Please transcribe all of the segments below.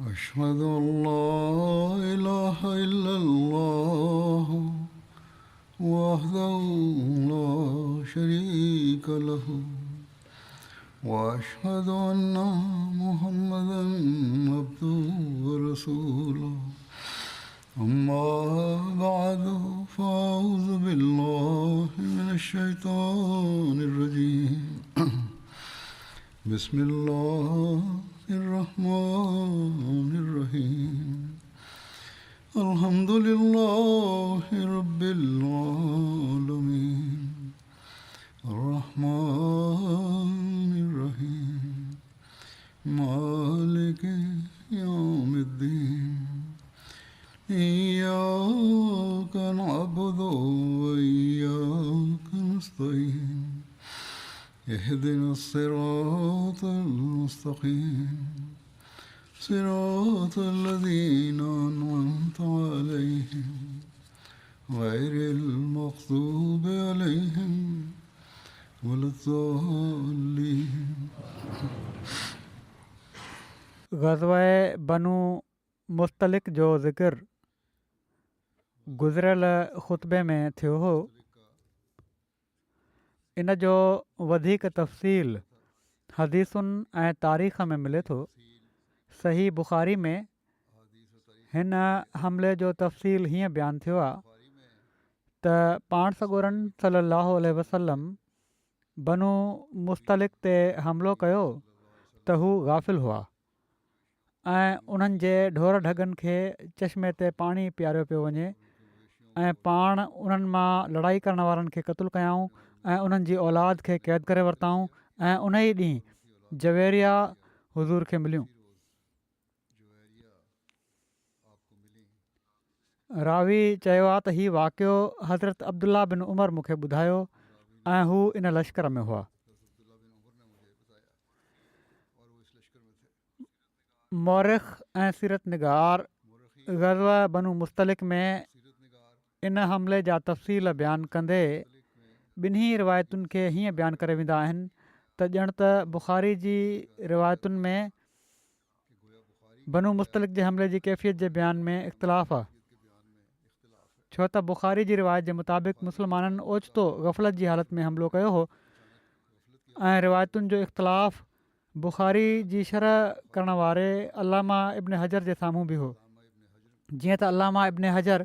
أشهد أن لا إله إلا الله وحده لا شريك له وأشهد أن محمدا عبده ورسوله أما بعد فأعوذ بالله من الشيطان الرجيم بسم الله الرحمن الرحيم الحمد لله رب العالمين الرحمن الرحيم مالك يوم الدين إياك نعبد وإياك نستعين اهدنا الصراط المستقيم صراط الذين أنعمت عليهم غير المغضوب عليهم ولا الضالين ग़ज़वा बनू मुस्तलिक जो ज़िक्र गुज़िरियल ख़ुतबे में थियो हो। इन जो वधीक तफ़सील हदीसुनि ऐं तारीख़ में मिले थो। सही बुख़ारी में हिन हमले जो तफ़सील हीअं बयानु थियो आहे त पाण सॻोरनि सल्लल्लाहु अलैहि वसल्लम बनू मुस्तलिक ते हमिलो कयो त हू गाफ़िल हुआ ऐं उन्हनि जे ढोर ढगनि खे चश्मे ते पाणी पीआरियो पियो वञे ऐं पाण उन्हनि मां लड़ाई करण वारनि खे क़तलु कयाऊं ऐं उन्हनि जी औलाद खे क़ैद करे वरिताऊं ऐं उन ई ॾींहुं जवेरिया हुज़ूर खे मिलियूं। रावी चयो आहे त हीउ वाक़ियो हज़रत अब्दुल्ला बिन उमर मूंखे ॿुधायो ऐं हू इन लश्कर में हुआ। मौरिख़ ऐं सीरत निगार ग़ज़वा बनू मुस्तलिक में इन हमले जा तफ़सील बयानु कंदे ॿिन्ही रिवायतुनि खे हीअं बयानु करे वेंदा आहिनि त ॼण त बुख़ारी जी रिवायतुनि में बनू मुस्तलिक जे हमले जी कैफ़ियत जे बयान में इख़्तिलाफ़ आहे, छो त बुख़ारी जी रिवायत जे मुताबिक़ मुस्लमाननि ओचितो ग़फ़लत जी हालत में हमिलो कयो हो ऐं रिवायतुनि जो इख़्तिलाफ़ बुख़ारी जी शरह करण वारे अल्लामा इब्न हजर जे साम्हूं बि हो। जीअं त अल्लामा इब्न हजर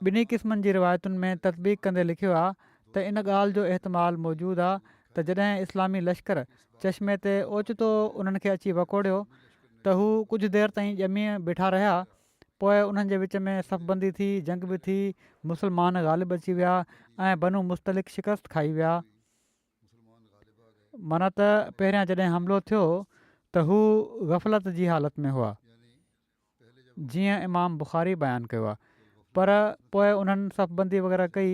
ॿिन्ही क़िस्मनि जी रिवायतुनि में तस्बीक़ कंदे लिखियो आहे त इन ॻाल्हि जो एहतमाल मौजूदु आहे त जॾहिं इस्लामी लश्कर चश्मे ते ओचितो उन्हनि खे अची वकोड़ियो त हू कुझु देरि ताईं ॼमी बीठा रहिया। पोइ उन्हनि जे विच में सफ़बंदी थी, जंग बि थी, मुस्लमान ग़ालिब अची विया ऐं बनू मुस्तलिक शिकस्त खाई विया। माना त पहिरियां जॾहिं हमिलो थियो त हू ग़फ़लत जी हालत में हुआ, जीअं इमाम बुख़ारी बयानु कयो आहे, पर पोइ उन्हनि सफ़बंदी वग़ैरह कई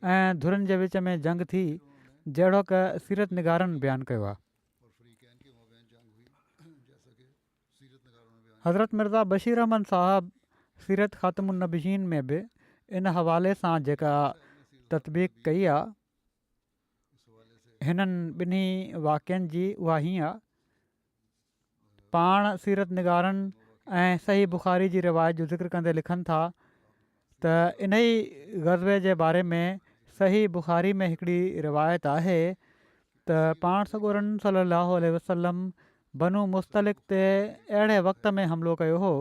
ऐं धुरनि जे विच में जंग थी, जहिड़ो क सीरत निगारनि बयानु कयो आहे। हज़रत मिर्ज़ा बशीर अहमद साहब सीरत ख़ातमुन नबीयीन में बि इन हवाले सां जेका ततबीक़ कई आहे हिननि ॿिन्ही वाक़िअनि जी उहा हीअं आहे। पाण सीरत निगारनि ऐं सही बुख़ारी जी रिवायत जो ज़िक्र कंदे लिखनि था त इन ई ग़ज़वे जे बारे में सही बुख़ारी में हिकिड़ी रिवायत आहे त पाण सॻोरनि सल्लल्लाहु अलैहि वसल्लम बनू मुस्तलिक ते अहिड़े वक़्त में हमिलो कयो हो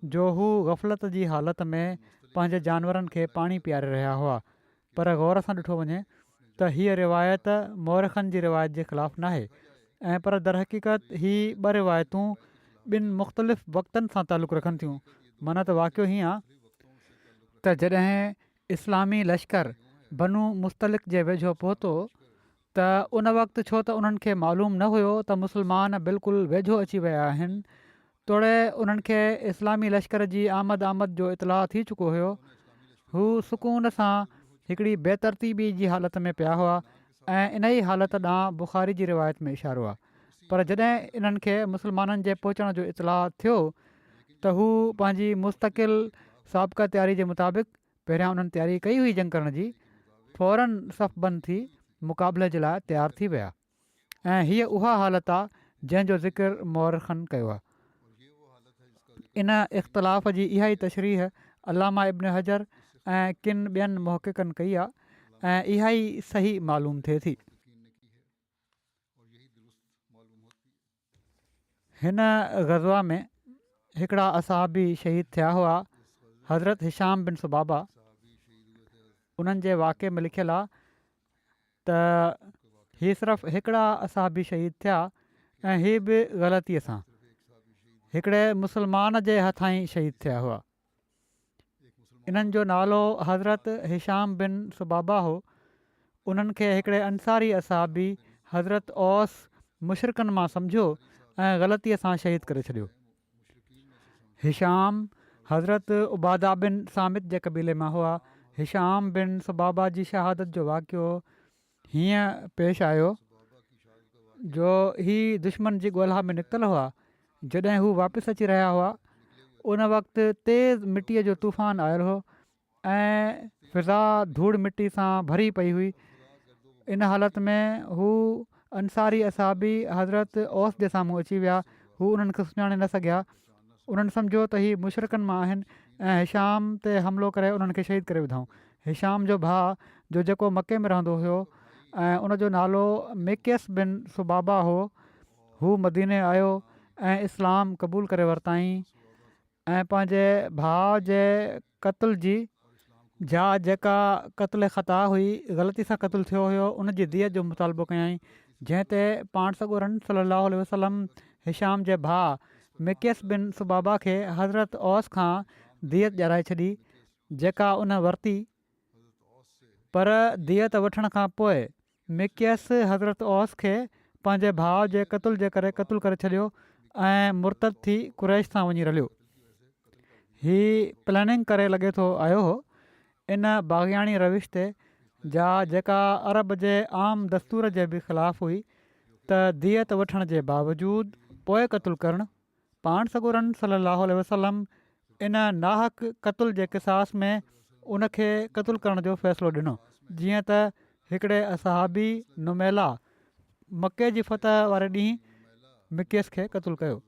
जो हू ग़फ़लत जी हालत में पंहिंजे जानवरनि खे पाणी पीआरे रहिया हुआ। पर ग़ौर सां ॾिठो वञे त हीअ रिवायत मौरिख़नि जी रिवायत जे ख़िलाफ़ु नाहे ऐं पर दरहक़ीक़त ही ॿ रिवायतूं ॿिनि मुख़्तलिफ़ वक़्तनि सां तालुक़ु रखनि थियूं। माना त वाक़ियो हीअं आहे त जॾहिं इस्लामी लश्कर बनू मुस्तलिक जे वेझो पहुतो त उन वक़्तु छो त उन्हनि खे मालूम न हुयो त मुस्लमान बिल्कुलु वेझो अची विया आहिनि, तोड़े उन्हनि खे इस्लामी लश्कर जी आमद जो इतलाउ थी चुको हुयो। हू सुकून सां हिकिड़ी बेतरतीबी जी हालत में पिया हुआ ऐं इन ई हालत ॾांहुं बुख़ारी जी रिवायत में इशारो आहे। पर जॾहिं इन्हनि खे मुस्लमाननि जे पहुचण जो इतलाउ थियो त हू पंहिंजी मुस्तक़िल साबिक़ा तयारी जे मुताबिक़ पहिरियां उन्हनि तयारी कई हुई जंग करण जी, फ़ौरन सफ़बंदि थी मुक़ाबले जे लाइ तयारु थी विया। ऐं हीअ उहा हालत आहे जंहिंजो ज़िक्र मौरख़नि कयो आहे। इन इख़्तिलाफ़ जी इहा ई तशरीह अलामा इब्न हजर ऐं किन ॿियनि मुहक़िक़नि कई आहे ऐं इहा ई सही मालूम थिए थी। हिन ग़ज़वा में हिकिड़ा असहाबी शहीद थिया हुआ, हज़रत हिशाम बिन सुबाबा। उन्हनि जे वाक़े में लिखियलु आहे त हीअ सिर्फ़ु हिकिड़ा असहाबी शहीद थिया ऐं हीअ बि ग़लतीअ सां हिकिड़े मुस्लमान जे हथां ई शहीद थिया हुआ। इन्हनि जो नालो हज़रत हिशाम बिन सुबाबा हो। उन्हनि खे हिकिड़े अंसारी असहाबी हज़रत औस मुशरिकनि मां सम्झो ऐं ग़लतीअ सां शहीद करे छॾियो। हिशाम हज़रत उबादा बिन सामित जे क़बीले मां हुआ। हिशाम बिन सुबाबा जी शहादत जो वाक़ियो हीअं पेश आयो जो ही दुश्मन जी ॻोल्हा में निकितल हुआ। जॾहिं हू वापसि अची रहिया हुआ उन वक़्तु तेज़ मिटीअ जो तूफ़ान आयल हो ऐं फ़िज़ा धूड़ मिटी सां भरी पई हुई। इन हालति में हू अंसारी असहाबी हज़रत औस जे साम्हूं अची विया। हू उन्हनि खे सुञाणे न सघिया। उन्हनि सम्झो त हीअ मुशरिकनि मां आहिनि ऐं हिशाम ते हमिलो करे उन्हनि खे शहीद करे विधऊं। हिशाम जो भाउ जो जेको मके में रहंदो हुयो ऐं उनजो नालो मेकियस बिन सुबाबा हो, हू मदीने आयो ऐं इस्लाम क़बूल करे वरिताईं ऐं पंहिंजे भाउ जे क़त्ल जी जेका क़त्ल ख़ता हुई, ग़लती सां क़त्लु थियो हुयो, उनजी दियत जो मुतालबो कयईं। जंहिं ते पाण सॻोरनि सलाहु आलैहि वसल्लम हिशाम जे भाउ मेकियस बिन सुबाबा खे हज़रत औस खां दियत ॾियाराए छॾी जेका उन वरिती। पर दियत वठण खां पोइ मेकियस हज़रत औस खे पंहिंजे भाउ जे क़त्ल जे करे क़त्लु करे छॾियो ऐं मुर्तद थी कुरैश सां वञी रलियो। हीअ प्लैनिंग करे लॻे थो आयो हो इन बाग़ियाणी रविश ते जेका अरब जे आम दस्तूर जे बि ख़िलाफ़ु हुई त दियत वठण जे बावजूदु पोइ क़त्लु करणु। पाण सॻोरनि सलाहु आलैहि वसल्लम इन नाहक क़त्ल जे क़िसास में उनखे क़त्लु करण जो फ़ैसिलो ॾिनो। जीअं त हिकिड़े असहाबी नुमैला मके जी फतह वारे ॾींहुं मिकियस खे क़त्लु कयो।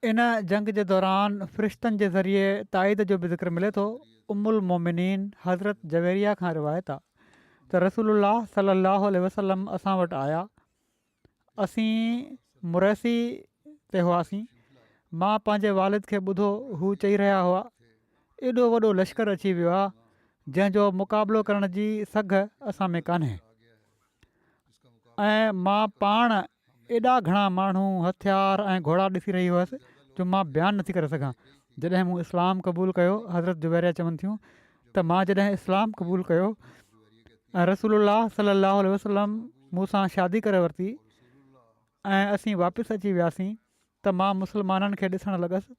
इन जंग जे दौरान फ़रिश्तनि जे ज़रिए ताईद जो बि ज़िक्र मिले थो। उम्मुल मोमिनीन हज़रत जवेरिया खां रिवायत आहे त रसूलुल्लाह सलाहु आलैहि वसल्लम असां वटि आया। असीं मुरैसी ते हुआसीं। मां पंहिंजे वालिद खे ॿुधो हू चई रहिया हुआ, एॾो वॾो लश्कर अची वियो आहे जंहिंजो मुक़ाबिलो करण जी सघ असां में कान्हे ऐं मां पाण एॾा घणा माण्हू हथियार ऐं घोड़ा ॾिसी रही हुअसि जो मां बयानु नथी करे सघां। जॾहिं मूं इस्लाम क़बूलु कयो, हज़रत जुवैरिया चवनि थियूं त मां जॾहिं इस्लाम क़बूलु कयो ऐं रसूलुल्लाह सलाहु आलैहि वसल्लम मूं सां शादी करे वरिती ऐं असीं वापसि अची वियासीं त मां मुस्लमाननि खे ॾिसणु लॻसि।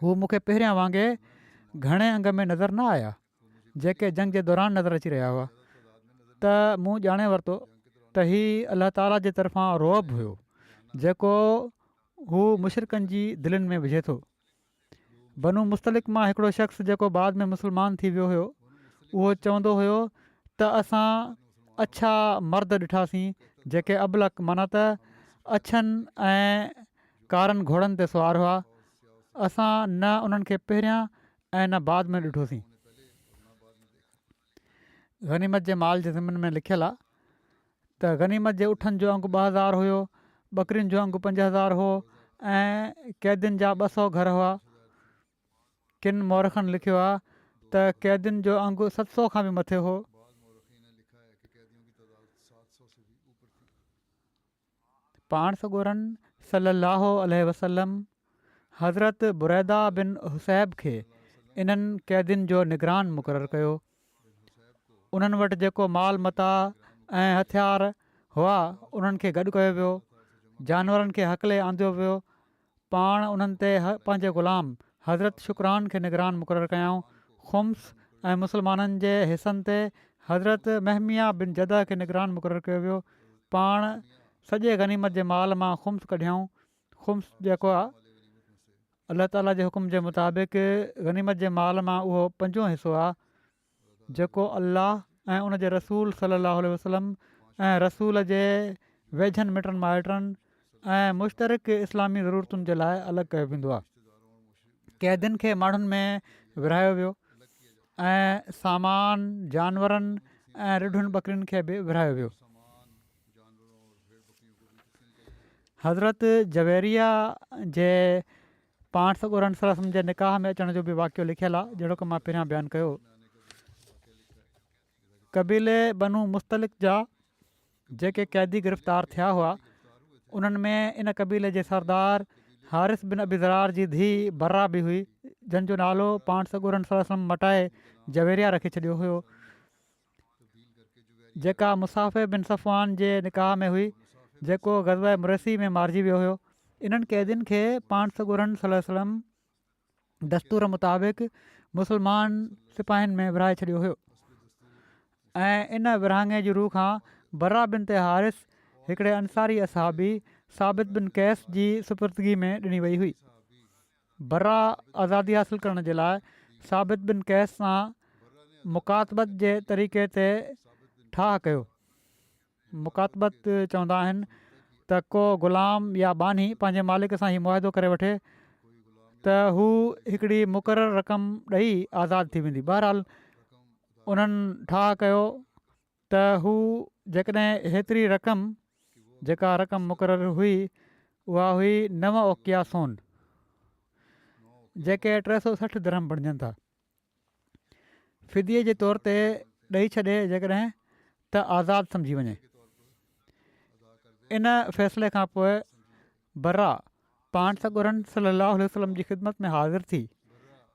हू मूंखे पहिरियां वांगुरु घणे अंग में नज़र न आया जेके जंग जे दौरान नज़र अची रहिया हुआ। त मूं ॼाणे वरितो त हीउ अलाह ताला जे तरफ़ां रोब हुयो जेको हू मुशरिकनि जी दिलनि में विझे थो। बनू मुस्तलिक़ मां हिकिड़ो शख़्स जेको बाद में मुस्लमान थी वियो हुयो, उहो चवंदो हुयो त असां अछा मर्द ॾिठासीं जेके अबलक माना त अछनि ऐं कारनि घोड़नि ते सुवार हुआ। असां न उन्हनि खे पहिरियां ऐं न बाद में ॾिठोसीं। गनीमत जे माल जे ज़िमन में लिखियलु आहे त गनीमत जे उठनि जो अंगु 2000 हुयो, ॿकरियुनि जो अंगु 5000 हो ऐं क़ैदियुनि जा 200 घर हुआ। किन मौरखनि लिखियो आहे त क़ैदियुनि जो अंगु 700 खां बि मथे हो। पाण सॻोरनि सलाहु अलैहि वसल्लम हज़रत बुरैदा बिन हुसैब खे इन्हनि क़ैदियुनि जो निगरान मुक़ररु कयो। उन्हनि वटि जेको माल मता ऐं हथियार हुआ उन्हनि खे गॾु कयो वियो। जानवरनि खे हकले आंदियो वियो। पाण उन्हनि ते पंहिंजे ग़ुलाम हज़रत शुक्रान खे निगरान मुक़ररु कयाऊं। ख़ुम्स ऐं मुस्लमाननि जे हिसनि ते हज़रत महमिया बिन जदा खे निगरान मुक़ररु कयो वियो। पाण सॼे गनीमत जे माल मां ख़ुम्स कढियाऊं। ख़ुम्स जेको आहे अलाह ताला जे हुकुम जे मुताबिक़ गनीमत जे माल मां उहो 5 हिसो आहे जेको अल्लाह ऐं उन जे रसूल सलाहु आलैहि वसल्लम ऐं रसूल जे वेझनि मिटनि माइटनि ऐं मुश्तरक इस्लामी ज़रूरतुनि जे लाइ अलॻि कयो वेंदो आहे। क़ैदियुनि खे माण्हुनि में विरहायो वियो ऐं सामान जानवरनि ऐं रिढुनि ॿकरियुनि खे बि विरहायो वियो। हज़रत जवेरिया जे पाण सॻोरनि सलम जे निकाह में अचण जो बि वाक़ियो लिखियलु आहे, जहिड़ो की मां पहिरियां बयानु कयो। क़बीले बनू मुस्तलिक़ जा जेके क़ैदी गिरफ़्तार थिया हुआ, उन्हनि में इन क़बीले जे सरदार हारिस बिन अबी ज़रार जी धीउ बर्रा बि हुई, जंहिंजो नालो पाण सॻोरनि सलम मटाए जवेरिया रखी छॾियो हुयो, जेका मुसाफ़े बिन सफ़वान जे निकाह में हुई, जेको ग़ज़वा मुरसी में मारिजी वियो हुयो। इन्हनि क़ैदियुनि खे पाण सॻोरनि सलम दस्तूर मुताबिक़ मुस्लमान सिपाहियुनि में विरहाए छॾियो हुयो ऐं इन विरहाङे जी रूह खां बर्रा बिन ते हारिस हिकिड़े अंसारी असहाबी साबित बिन कैस जी सुपुर्दगी में ॾिनी वई हुई। बर्रा आज़ादी हासिलु करण जे लाइ साबित बिन कैस सां मुकातबत जे तरीक़े ते ठाह कयो। मुकातबत चवंदा आहिनि त को ग़ुलाम या बानी पंहिंजे मालिक सां ई मुआदो करे वठे त हू हिकिड़ी मुक़ररु रक़म ॾेई आज़ादु थी वेंदी। बहरहाल उन्हनि ठाह कयो त हू जेकॾहिं हेतिरी रक़म, जेका रक़म मुक़ररु हुई, उहा हुई 9 ओकिया सोन, जेके 360 दिरहम बणिजनि था, फ़िदीअ जे तौर ते ॾेई छॾे जेकॾहिं त आज़ादु सम्झी वञे। इन फ़ैसिले खां पोइ बर्रा पाण सॻोरनि सल्लल्लाहु अलैहि वसल्लम जी ख़िदमत में हाज़िर थी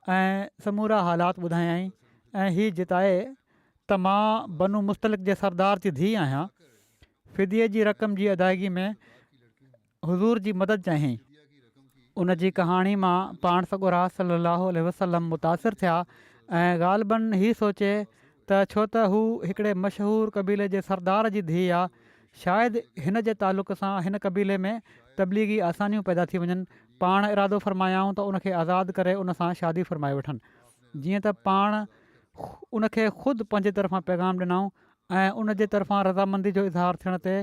ऐं समूरा हालात ॿुधायईं ऐं हीअ जिताए त मां बनू मुस्तलिक़ जे सरदार जी धीउ आहियां। फ़िदीअ जी रक़म जी अदायगी में हुज़ूर जी मदद चाहियईं। उन जी कहाणी मां पाण सॻोरा सल्लल्लाहु अलैहि वसल्लम मुतासिर थिया ऐं ग़ालिबन हीअ सोचे त छो त हू हिकिड़े मशहूरु क़बीले जे सरदार जी धीउ आहे, शायदि हिन जे तालुक़ सां हिन क़बीले में तबलीगी आसानियूं पैदा थी वञनि। पाण इरादो फ़रमायाऊं त उनखे आज़ादु करे उन सां शादी फ़रमाए वठनि। जीअं त पाण उनखे ख़ुदि पंहिंजे तरफ़ां पैगाम ॾिनऊं ऐं उन जे तरफ़ां रज़ामंदी जो इज़हार थियण ते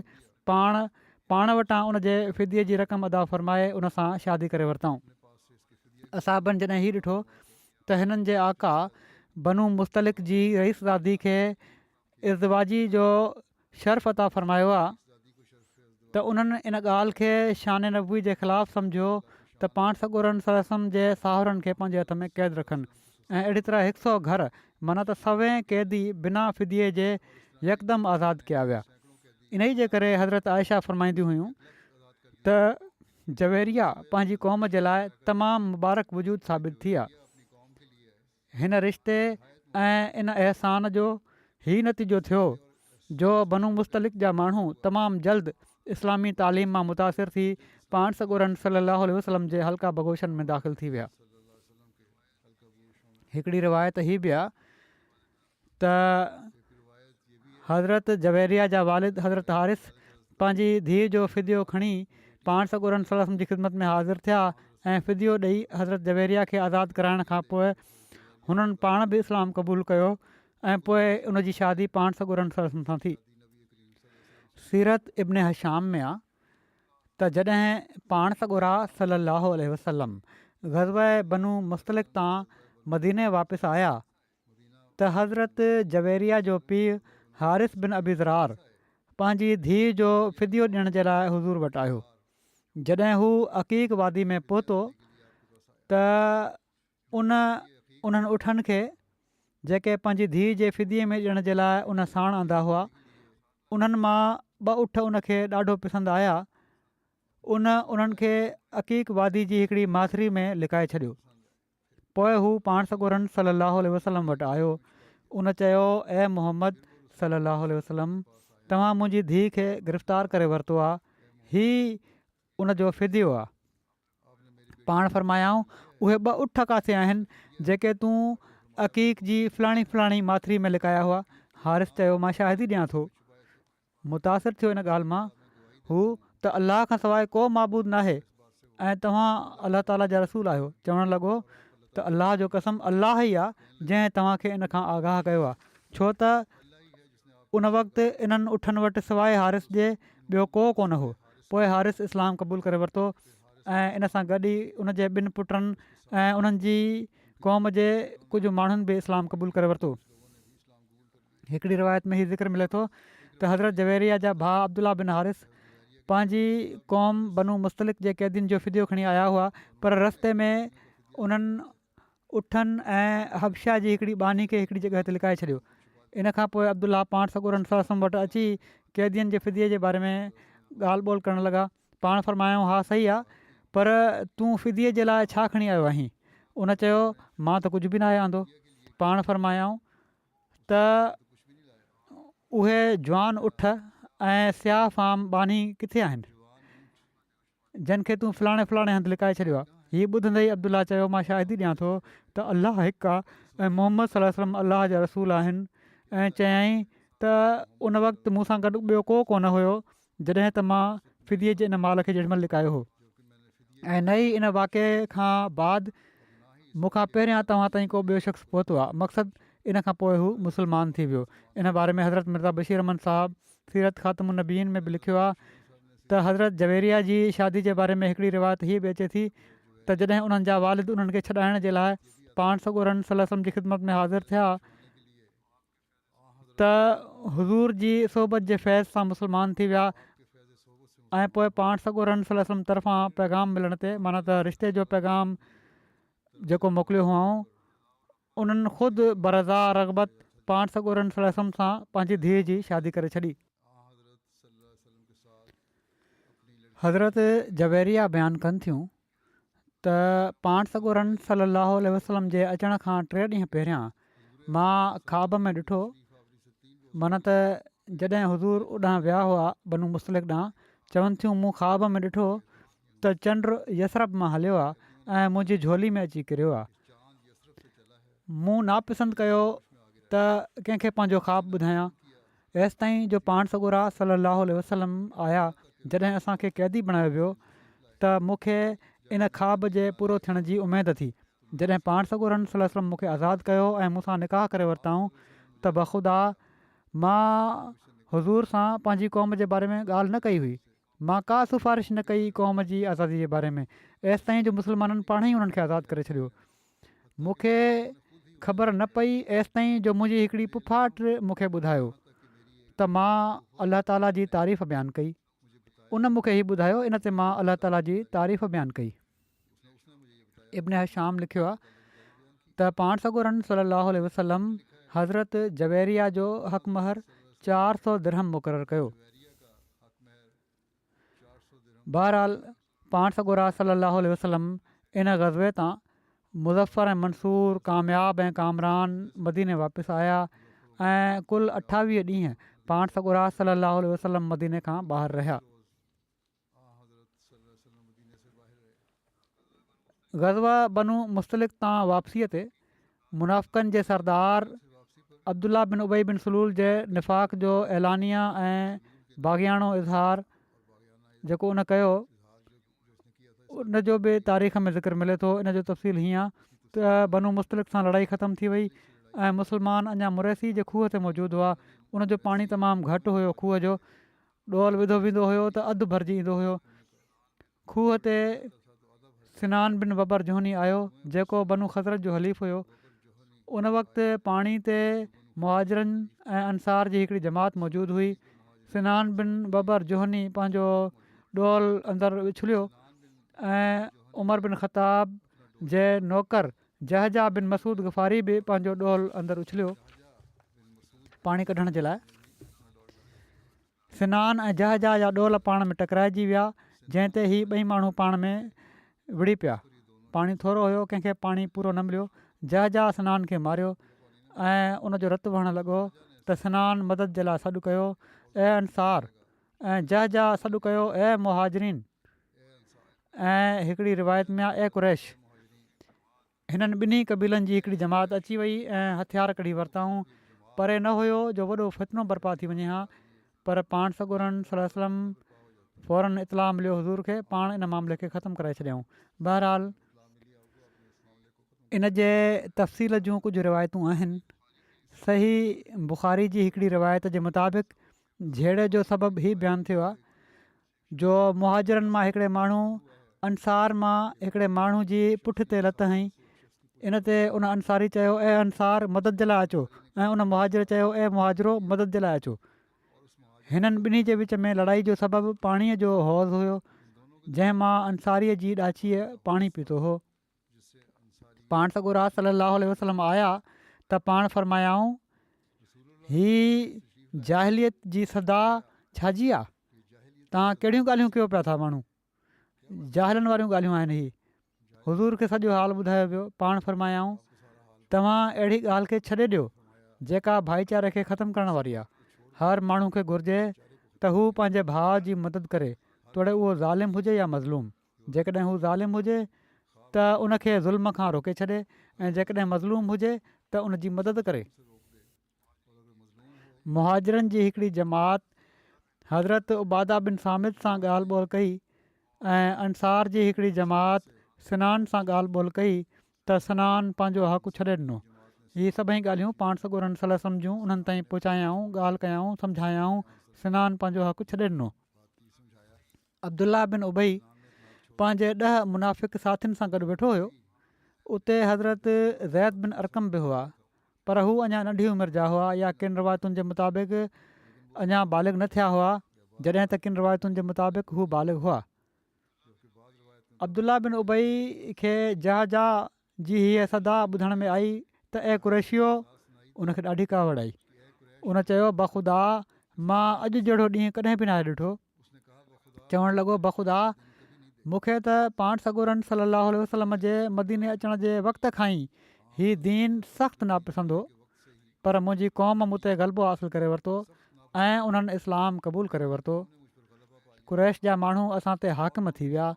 पाण वटां उन जे फ़िदीअ जी रक़म अदा फ़रमाए उन सां शादी करे वरितऊं। असाबनि जॾहिं हीउ ॾिठो त हिननि जे आका बनू मुस्तलिक़ जी रईसज़ादी खे इज़्दिवाजी जो शर्फ़ अता फ़रमायो आहे, त उन्हनि इन ॻाल्हि खे शान नबवी जे ख़िलाफ़ु सम्झो त पाण सॻोरनि सलम जे साहुरनि खे पंहिंजे हथ में क़ैद रखनि ऐं अहिड़ी तरह 100 घर माना त 100 क़ैदी बिना फ़िदीअ जे यकदमि आज़ादु कया विया। इन ई जे करे हज़रत आयशा फ़रमाईंदियूं हुयूं त जवेरिया पंहिंजी क़ौम जे लाइ तमामु मुबारक वजूद साबित थी आहे। हिन रिश्ते ऐं इन अहसान जो ही नतीजो थियो जो बनू मुस्तलिक़ जा माण्हू तमामु जल्द इस्लामी तालीम मां मुतासिर थी पाण सॻोरनि सल्लल्लाहु अलैहि वसल्लम जे हल्का बगोशन में दाख़िल थी विया। हिकिड़ी रिवायत हीअ बि आहे त हज़रत जवेरिया जा वालिद हज़रत हारिस पंहिंजी धीउ जो फ़िदियो खणी पाण सॻोरनि सलम जी ख़िदमत में हाज़िर थिया ऐं फ़िदियो ॾेई हज़रत जवेरिया खे आज़ादु कराइण खां पोइ हुननि पाण बि इस्लाम क़बूलु कयो ऐं पोइ उन जी शादी पाण सॻोरनि सलम सां थी। सीरत इब्न हशाम में आहे त जॾहिं पाण सॻोरा सल्लल्लाहु अलैहि वसल्लम ग़ज़वा बनू मुस्तलिक़ तां मदीने वापसि आया त हज़रत जवेरिया जो पीउ हारिस बिन अबी ज़रार पंहिंजी धीउ जो फ़िदियो ॾियण जे लाइ हुज़ूर वटि आयो। जॾहिं हू अक़ीक़ वादी में पहुतो त उन्हनि उठनि खे जेके पंहिंजी धीउ जे फ़िदीअ में ॾियण जे लाइ उन साण आंदा हुआ, उन्हनि मां 2 उठ उनखे ॾाढो पसंदि आया। उन्हनि खे अक़ीक़ वादी जी हिकिड़ी माथिरी में लिकाए छॾियो। पोइ हू पाण सॻोरनि सल्लल्लाहु अलैहि वसल्लम वटि आयो। उन चयो, ए मोहम्मद सल्लल्लाहु अलैहि वसल्लम, तव्हां मुंहिंजी धीउ खे गिरफ़्तार करे वरितो आहे, हीउ उनजो फ़िदियो आहे। पाण फ़रमायाऊं, उहे 2 उठ काथे आहिनि जेके तूं अक़ीक़ जी फलाणी माथिरी में लिकाया हुआ? हारिस चयो, मां शाहिदी ॾियां थो। मुतासिर थियो इन ॻाल्हि मां हू त अलाह खां सवाइ को माबूद नाहे ऐं तव्हां अलाह ताला जा रसूल आहियो। चवणु लॻो त अलाह जो कसम, अलाह ई आहे जंहिं तव्हांखे इन खां आगाह कयो आहे, छो त उन वक़्तु इन्हनि उठनि वटि सवाइ हारिस जे ॿियो को कोन हो। पोइ हारिस इस्लाम क़बूल करे वरितो ऐं इन सां गॾु ई उन जे 2 पुटनि ऐं उन्हनि जी क़ौम जे कुझु माण्हुनि बि इस्लाम क़बूल करे वरितो। हिकिड़ी रिवायत में हीउ ज़िक्र मिले थो त हज़रत जवेरिया जा भाउ अब्दुल्ला बिन हारिस पंहिंजी क़ौम बनू मुस्तलिक़ जे क़ैदियुनि जो फ़िदियो खणी आया हुआ, पर रस्ते में उन्हनि उठनि ऐं हबशा जी हिकिड़ी बानी खे हिकिड़ी जॻह ते लिकाए छॾियो। इन खां पोइ अब्दुल्ला पाण सॻोरनि सलम वटि अची क़ैदियुनि जे फ़िदीअ जे बारे में ॻाल्हि ॿोल करणु लॻा। पाण फ़रमायूं, हा सही आहे, पर तूं फ़िदीअ जे लाइ छा खणी आयो आहीं? उन चयो, मां त कुझु बि न आयो आंदो। पाण फ़रमायूं त उहे जवान उठ ऐं स्याह फाम बानी किथे आहिनि जिन खे तूं फलाणे फलाणे हंधि लिकाए छॾियो आहे? हीअ ॿुधंदे ई अब्दुल्ला चयो, मां शाहिदी ॾियां थो त अलाह हिकु आहे ऐं मोहम्मद सल्लल्लाहु अलैहि वसल्लम अलाह जा रसूल आहिनि। ऐं चयाईं त उन वक़्तु मूंसां गॾु ॿियो को कोन हुयो जॾहिं त मां फ़िदीअ जे इन माल खे जेॾीमहिल लिकायो हो। ऐं न ई इन वाक़े खां बाद मूंखां पहिरियां तव्हां ताईं को ॿियो शख़्स पहुतो आहे। मक़सदु इन खां पोइ हू मुस्लमान थी वियो। इन बारे में हज़रत मिर्ज़ा बशीर अहमद साहिबु सीरत ख़ातमुन नबीन में बि लिखियो आहे त हज़रत जवेरिया जी शादी जे बारे में हिकिड़ी रिवायत हीअ बि अचे थी त जॾहिं उन्हनि जा वालिद उन्हनि खे छॾाइण जे लाइ पाण सॻोरनि सल्लल्लाहु अलैहि वसल्लम जी ख़िदमत में हाज़िर थिया त हुज़ूर जी सोबत जे फैज़ सां मुस्लमान थी विया ऐं पोइ पाण सॻोरनि सल्लल्लाहु अलैहि वसल्लम तरफ़ां पैगाम मिलण ते, माना त रिश्ते जो पैगाम जेको मोकिलियो हुअऊं, उन्हनि ख़ुदि बरज़ा रग़बत पाण सॻोरनि सल्लल्लाहु अलैहि वसल्लम सां पंहिंजी धीअ जी शादी करे छॾी। हज़रत जवेरिया बयानु कनि थियूं त पाण सॻोरनि सल्लल्लाहु अलैहि वसल्लम जे अचण खां 3 ॾींहं पहिरियां मां ख़्वाब में ॾिठो, माना त जॾहिं हुज़ूर ओॾांहुं विया हुआ बनू मुस्तलिक़ ॾांहुं, चवनि थियूं मूं ख़्वाब में ॾिठो त चंडु यसरब मां हलियो आहे ऐं मुंहिंजी झोली में अची किरियो आहे। मूं नापसंदि कयो त कंहिंखे पंहिंजो ख़्वाबु ॿुधायां। एसि ताईं जो पाण सॻोरा सल्लल्लाहु अलैहि वसल्लम आया, जॾहिं असांखे क़ैदी बणायो वियो त मूंखे इन ख़्वाब जे पूरो थियण जी उमेदु थी। जॾहिं पाण सॻोरनि सल्लल्लाहु अलैहि वसल्लम मूंखे आज़ादु कयो ऐं मूंसां निकाह करे वरिताऊं त बख़ुदा मां हुज़ूर सां पंहिंजी क़ौम जे बारे में ॻाल्हि न कई हुई। मां का सिफ़ारिश न कई क़ौम जी आज़ादी जे बारे में, एसि ताईं जो मुस्लमाननि पाण ई उन्हनि खे आज़ादु करे छॾियो। मूंखे ख़बर न पई एसि ताईं जो मुंहिंजी हिकिड़ी पुफाट मूंखे ॿुधायो त मां अलाह ताला जी तारीफ़ बयानु कई। उन मूंखे हीउ ॿुधायो, इन ते मां अलाह ताला जी तारीफ़ बयानु कई। इब्न हशाम लिखियो आहे त पाण सॻोरनि सल्लल्लाहु अलैहि वसल्लम हज़रत जवेरिया जो हक़ महर 400 दिरहम मुक़ररु कयो। बहरहाल पाण सॻोरा सल्लल्लाहु अलैहि वसल्लम इन ग़ज़वे तां मुज़फ़र ऐं मंसूर, कामयाब ऐं कामरान मदीने वापसि आया ऐं कुल 28 ॾींहं पाण सॻोरा सल्लल्लाहु अलैहि वसल्लम मदीने खां ॿाहिरि रहिया। ग़ज़वा बनू मुस्तलिक़ तां वापसीअ ते मुनाफ़िक़नि जे सरदार अब्दुल्ला बिन उबई बिन सलूल जे निफ़ाक़ जो ऐलानिया ऐं बाग़ियानो इज़हार जेको उन कयो, उन जो बि तारीख़ में ज़िक्र मिले थो। इन जो तफ़सील हीअं आहे त बनू मुस्तलिक़ सां लड़ाई ख़तमु थी वई ऐं मुस्लमान अञा मुरैसी जे खूह ते मौजूदु हुआ। उनजो पाणी तमामु घटि हुयो। खूह जो ॾोहल विधो वेंदो हुयो त अधु भरिजी ईंदो हुयो। खूह ते सिनान बिन बबर जोहनी आयो जेको बनू ख़ज़रत जो हलीफ़ हुयो। उन वक़्तु पाणी ते मुहाजिरनि ऐं अंसार जी हिकिड़ी जमात मौजूदु हुई। सिनान बिन बबर जोहनी पंहिंजो ॾोहल अंदरि विछलियो ऐं उमर बिन ख़ताब जे नौकर जहजा बिन मसूद गफ़ारी बि पंहिंजो ॾोहल अंदरि उछलियो पाणी कढण जे लाइ। सिनान ऐं जहजा जा ॾोहल पाण में टकराइजी विया, जंहिं ते ही ॿई माण्हू पाण में विड़ी पिया। पाणी थोरो हुयो, कंहिंखे पाणी पूरो न मिलियो। जहजा सिनान खे मारियो ऐं उनजो रतु वहणु लॻो त सिनान मदद जे लाइ सॾु कयो, ऐं अंसार, ऐं जहजा सॾु कयो, ऐं मुहाजिरीन। ऐं हिकिड़ी रिवायत में आहे, ऐं कुरैश। हिननि ॿिन्ही क़बीलनि जी हिकिड़ी जमात अची वई ऐं हथियार कढी वरिताऊं। परे न हुयो जो वॾो फितनो बर्पा थी वञे हा, पर पाण सॻोरनि सल्लल्लाहु अलैहि वसल्लम फ़ौरन इतलाह मिलियो हुज़ूर खे, पाण इन मामले खे ख़तमु कराए छॾियऊं। बहरहाल इन जे तफ़सील जूं कुझु रिवायतूं आहिनि। सही बुख़ारी जी हिकिड़ी रिवायत जे मुताबिक़ झेड़े जो सबबु ही बयानु थियो आहे जो मुहाजिरनि मां हिकिड़े माण्हू अंसार मां हिकिड़े माण्हू जी पुठि ते लत हईं। इन ते उन अंसारी चयो ऐं अंसार मदद जे लाइ अचो, ऐं उन मुहाजिर चयो ऐं मुहाजिरो मदद जे लाइ अचो। हिननि ॿिन्ही जे विच में लड़ाई जो सबबु पाणीअ जो हौज़ हुयो, जंहिं मां अंसारीअ जी ॾाचीअ पाणी पीतो हो। पाण सॻोरा सलाहु आलैहि वसल्लम आया त पाण फरमायाऊं, ही जाहिलियत जी सदा छाजी आहे? तव्हां कहिड़ियूं ॻाल्हियूं कयो पिया था? माण्हू जाहिलनि वारियूं ॻाल्हियूं आहिनि। ही हुज़ूर खे सॼो हाल ॿुधायो पियो। पाण फरमायाऊं, तव्हां अहिड़ी ॻाल्हि खे छॾे ॾियो जेका भाईचारे खे ख़तमु करण वारी आहे। हर माण्हू खे घुरिजे त हू पंहिंजे भाउ जी मदद करे, तोड़े उहो ज़ालिम हुजे या मज़लूम। जेकॾहिं हू ज़ालिम हुजे त उनखे ज़ुल्म खां रोके छॾे, ऐं जेकॾहिं मज़लूम हुजे त उन जी मदद करे। मुहाजिरनि जी हिकिड़ी जमात हज़रत उबादा बिन सामिद सां ॻाल्हि ॿोल कई, ऐं अंसार जी हिकिड़ी जमात सनान सां ॻाल्हि ॿोल कई त सनान पंहिंजो हक़ु छॾे ॾिनो। इहे सभई ॻाल्हियूं पाण सॻोरनि सलाह सम्झूं, उन्हनि ताईं पहुचायाऊं, ॻाल्हि कयाऊं, सम्झायाऊं। सनान पंहिंजो हक़ु छॾे ॾिनो। अब्दुल्ला बिन उबई पंहिंजे 10 मुनाफ़िक़ साथियुनि सां गॾु वेठो हुयो। उते हज़रत ज़ैद बिन अरकम बि हुआ, पर हू अञा नंढी उमिरि जा हुआ, या किन रिवायतुनि जे मुताबिक़ अञा बालिग़ न थिया हुआ, जॾहिं त किन रिवायतुनि जे मुताबिक़ हू बालिग़ हुआ। अब्दुल्ला बिन उबई खे जहाजा जी हीअ सदा ॿुधण में आई त ऐं कुरैशियो, उनखे ॾाढी कावड़ आई। उन चयो, बख़ुदा, मां अॼु जहिड़ो ॾींहुं कॾहिं बि नाहे ॾिठो। चवणु लॻो, बख़ुदा, मूंखे त पाण सॻोरनि सलाहु आलैहि वसल्लम जे मदीने अचण जे वक़्त खां ई हीउ दीन सख़्तु नापसंदि हो, पर मुंहिंजी क़ौम मूं ते ग़लबो हासिलु करे वरितो ऐं उन्हनि इस्लाम क़बूलु करे वरितो। कुरैश जा माण्हू असां ते हाकिम थी विया,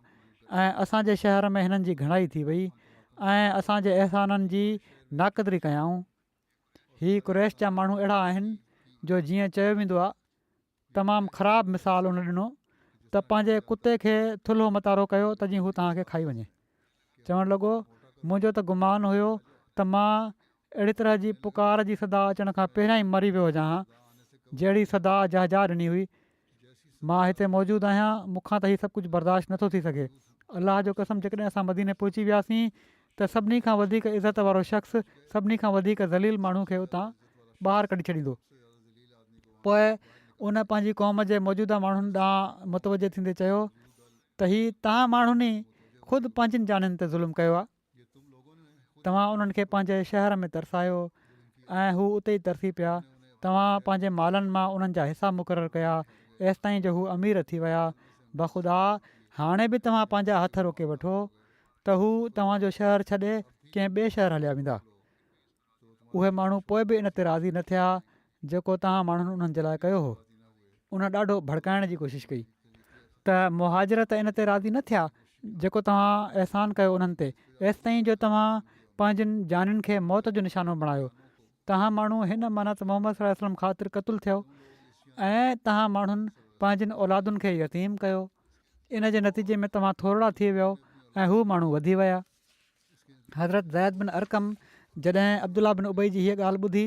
ऐं असांजे शहर में हिननि जी घणाई थी वई, ऐं असांजे अहसाननि जी नाक़दरी कयाऊं। ही कुरैश जा माण्हू अहिड़ा आहिनि जो जीअं चयो वेंदो आहे, तमामु ख़राबु मिसाल उन ॾिनो त पंहिंजे कुते खे थुल्हो मतारो कयो त जीअं हू तव्हांखे खाई वञे। चवणु लॻो, मुंहिंजो त गुमान हुयो त मां अहिड़ी तरह जी पुकार जी सदा अचण खां पहिरियां ई मरी वियो हुजां, जहिड़ी सदा जहाजा ॾिनी हुई। मां हिते मौजूदु आहियां, मूंखां त हीउ सभु कुझु बर्दाश्त नथो थी सघे। अलाह जो कसम, जेकॾहिं असां मदीने पहुची वियासीं त सभिनी खां वधीक इज़त वारो शख़्स, सभिनी खां वधीक ज़लील माण्हू खे उतां ॿाहिरि कढी छॾींदो। पोइ उन पंहिंजी क़ौम जे मौजूदा माण्हुनि ॾांहुं मुतवजो थींदे चयो त हीउ तव्हां माण्हुनि ख़ुदि पंहिंजनि जाननि ते ज़ुल्म कयो आहे। तव्हां उन्हनि खे पंहिंजे शहर में तरसायो ऐं हू उते ई तरसी पिया। तव्हां पंहिंजे मालनि मां उन्हनि जा हिसा मुक़ररु कया एसि ताईं जो हू अमीर थी विया। बख़ुदा, हाणे बि तव्हां पंहिंजा हथ रोके वठो त हू तव्हांजो शहरु छॾे कंहिं ॿिए शहरु हलिया वेंदा। उहे माण्हू पोइ बि इन ते राज़ी न थिया जेको तव्हां माण्हुनि उन्हनि जे लाइ कयो हो। उन ॾाढो भड़काइण जी कोशिशि कई त मुहाजिर त इन ते राज़ी न थिया जेको तव्हां अहसान कयो उन्हनि ते, एसि ताईं जो तव्हां पंहिंजनि जानियुनि खे मौत जो निशानो बणायो। तव्हां माण्हू हिन माना त मोहम्मद सल्लल्लाहु अलैहि वसल्लम ख़ातिर क़तलु थियो, ऐं तव्हां माण्हुनि पंहिंजनि औलादुनि खे यतीम कयो। इन जे नतीजे में तव्हां थोरा थी वियो ऐं हू माण्हू वधी विया। हज़रत ज़ैद बिन अरकम जॾहिं अब्दुल्ला बिन उबई जी हीअ ॻाल्हि ॿुधी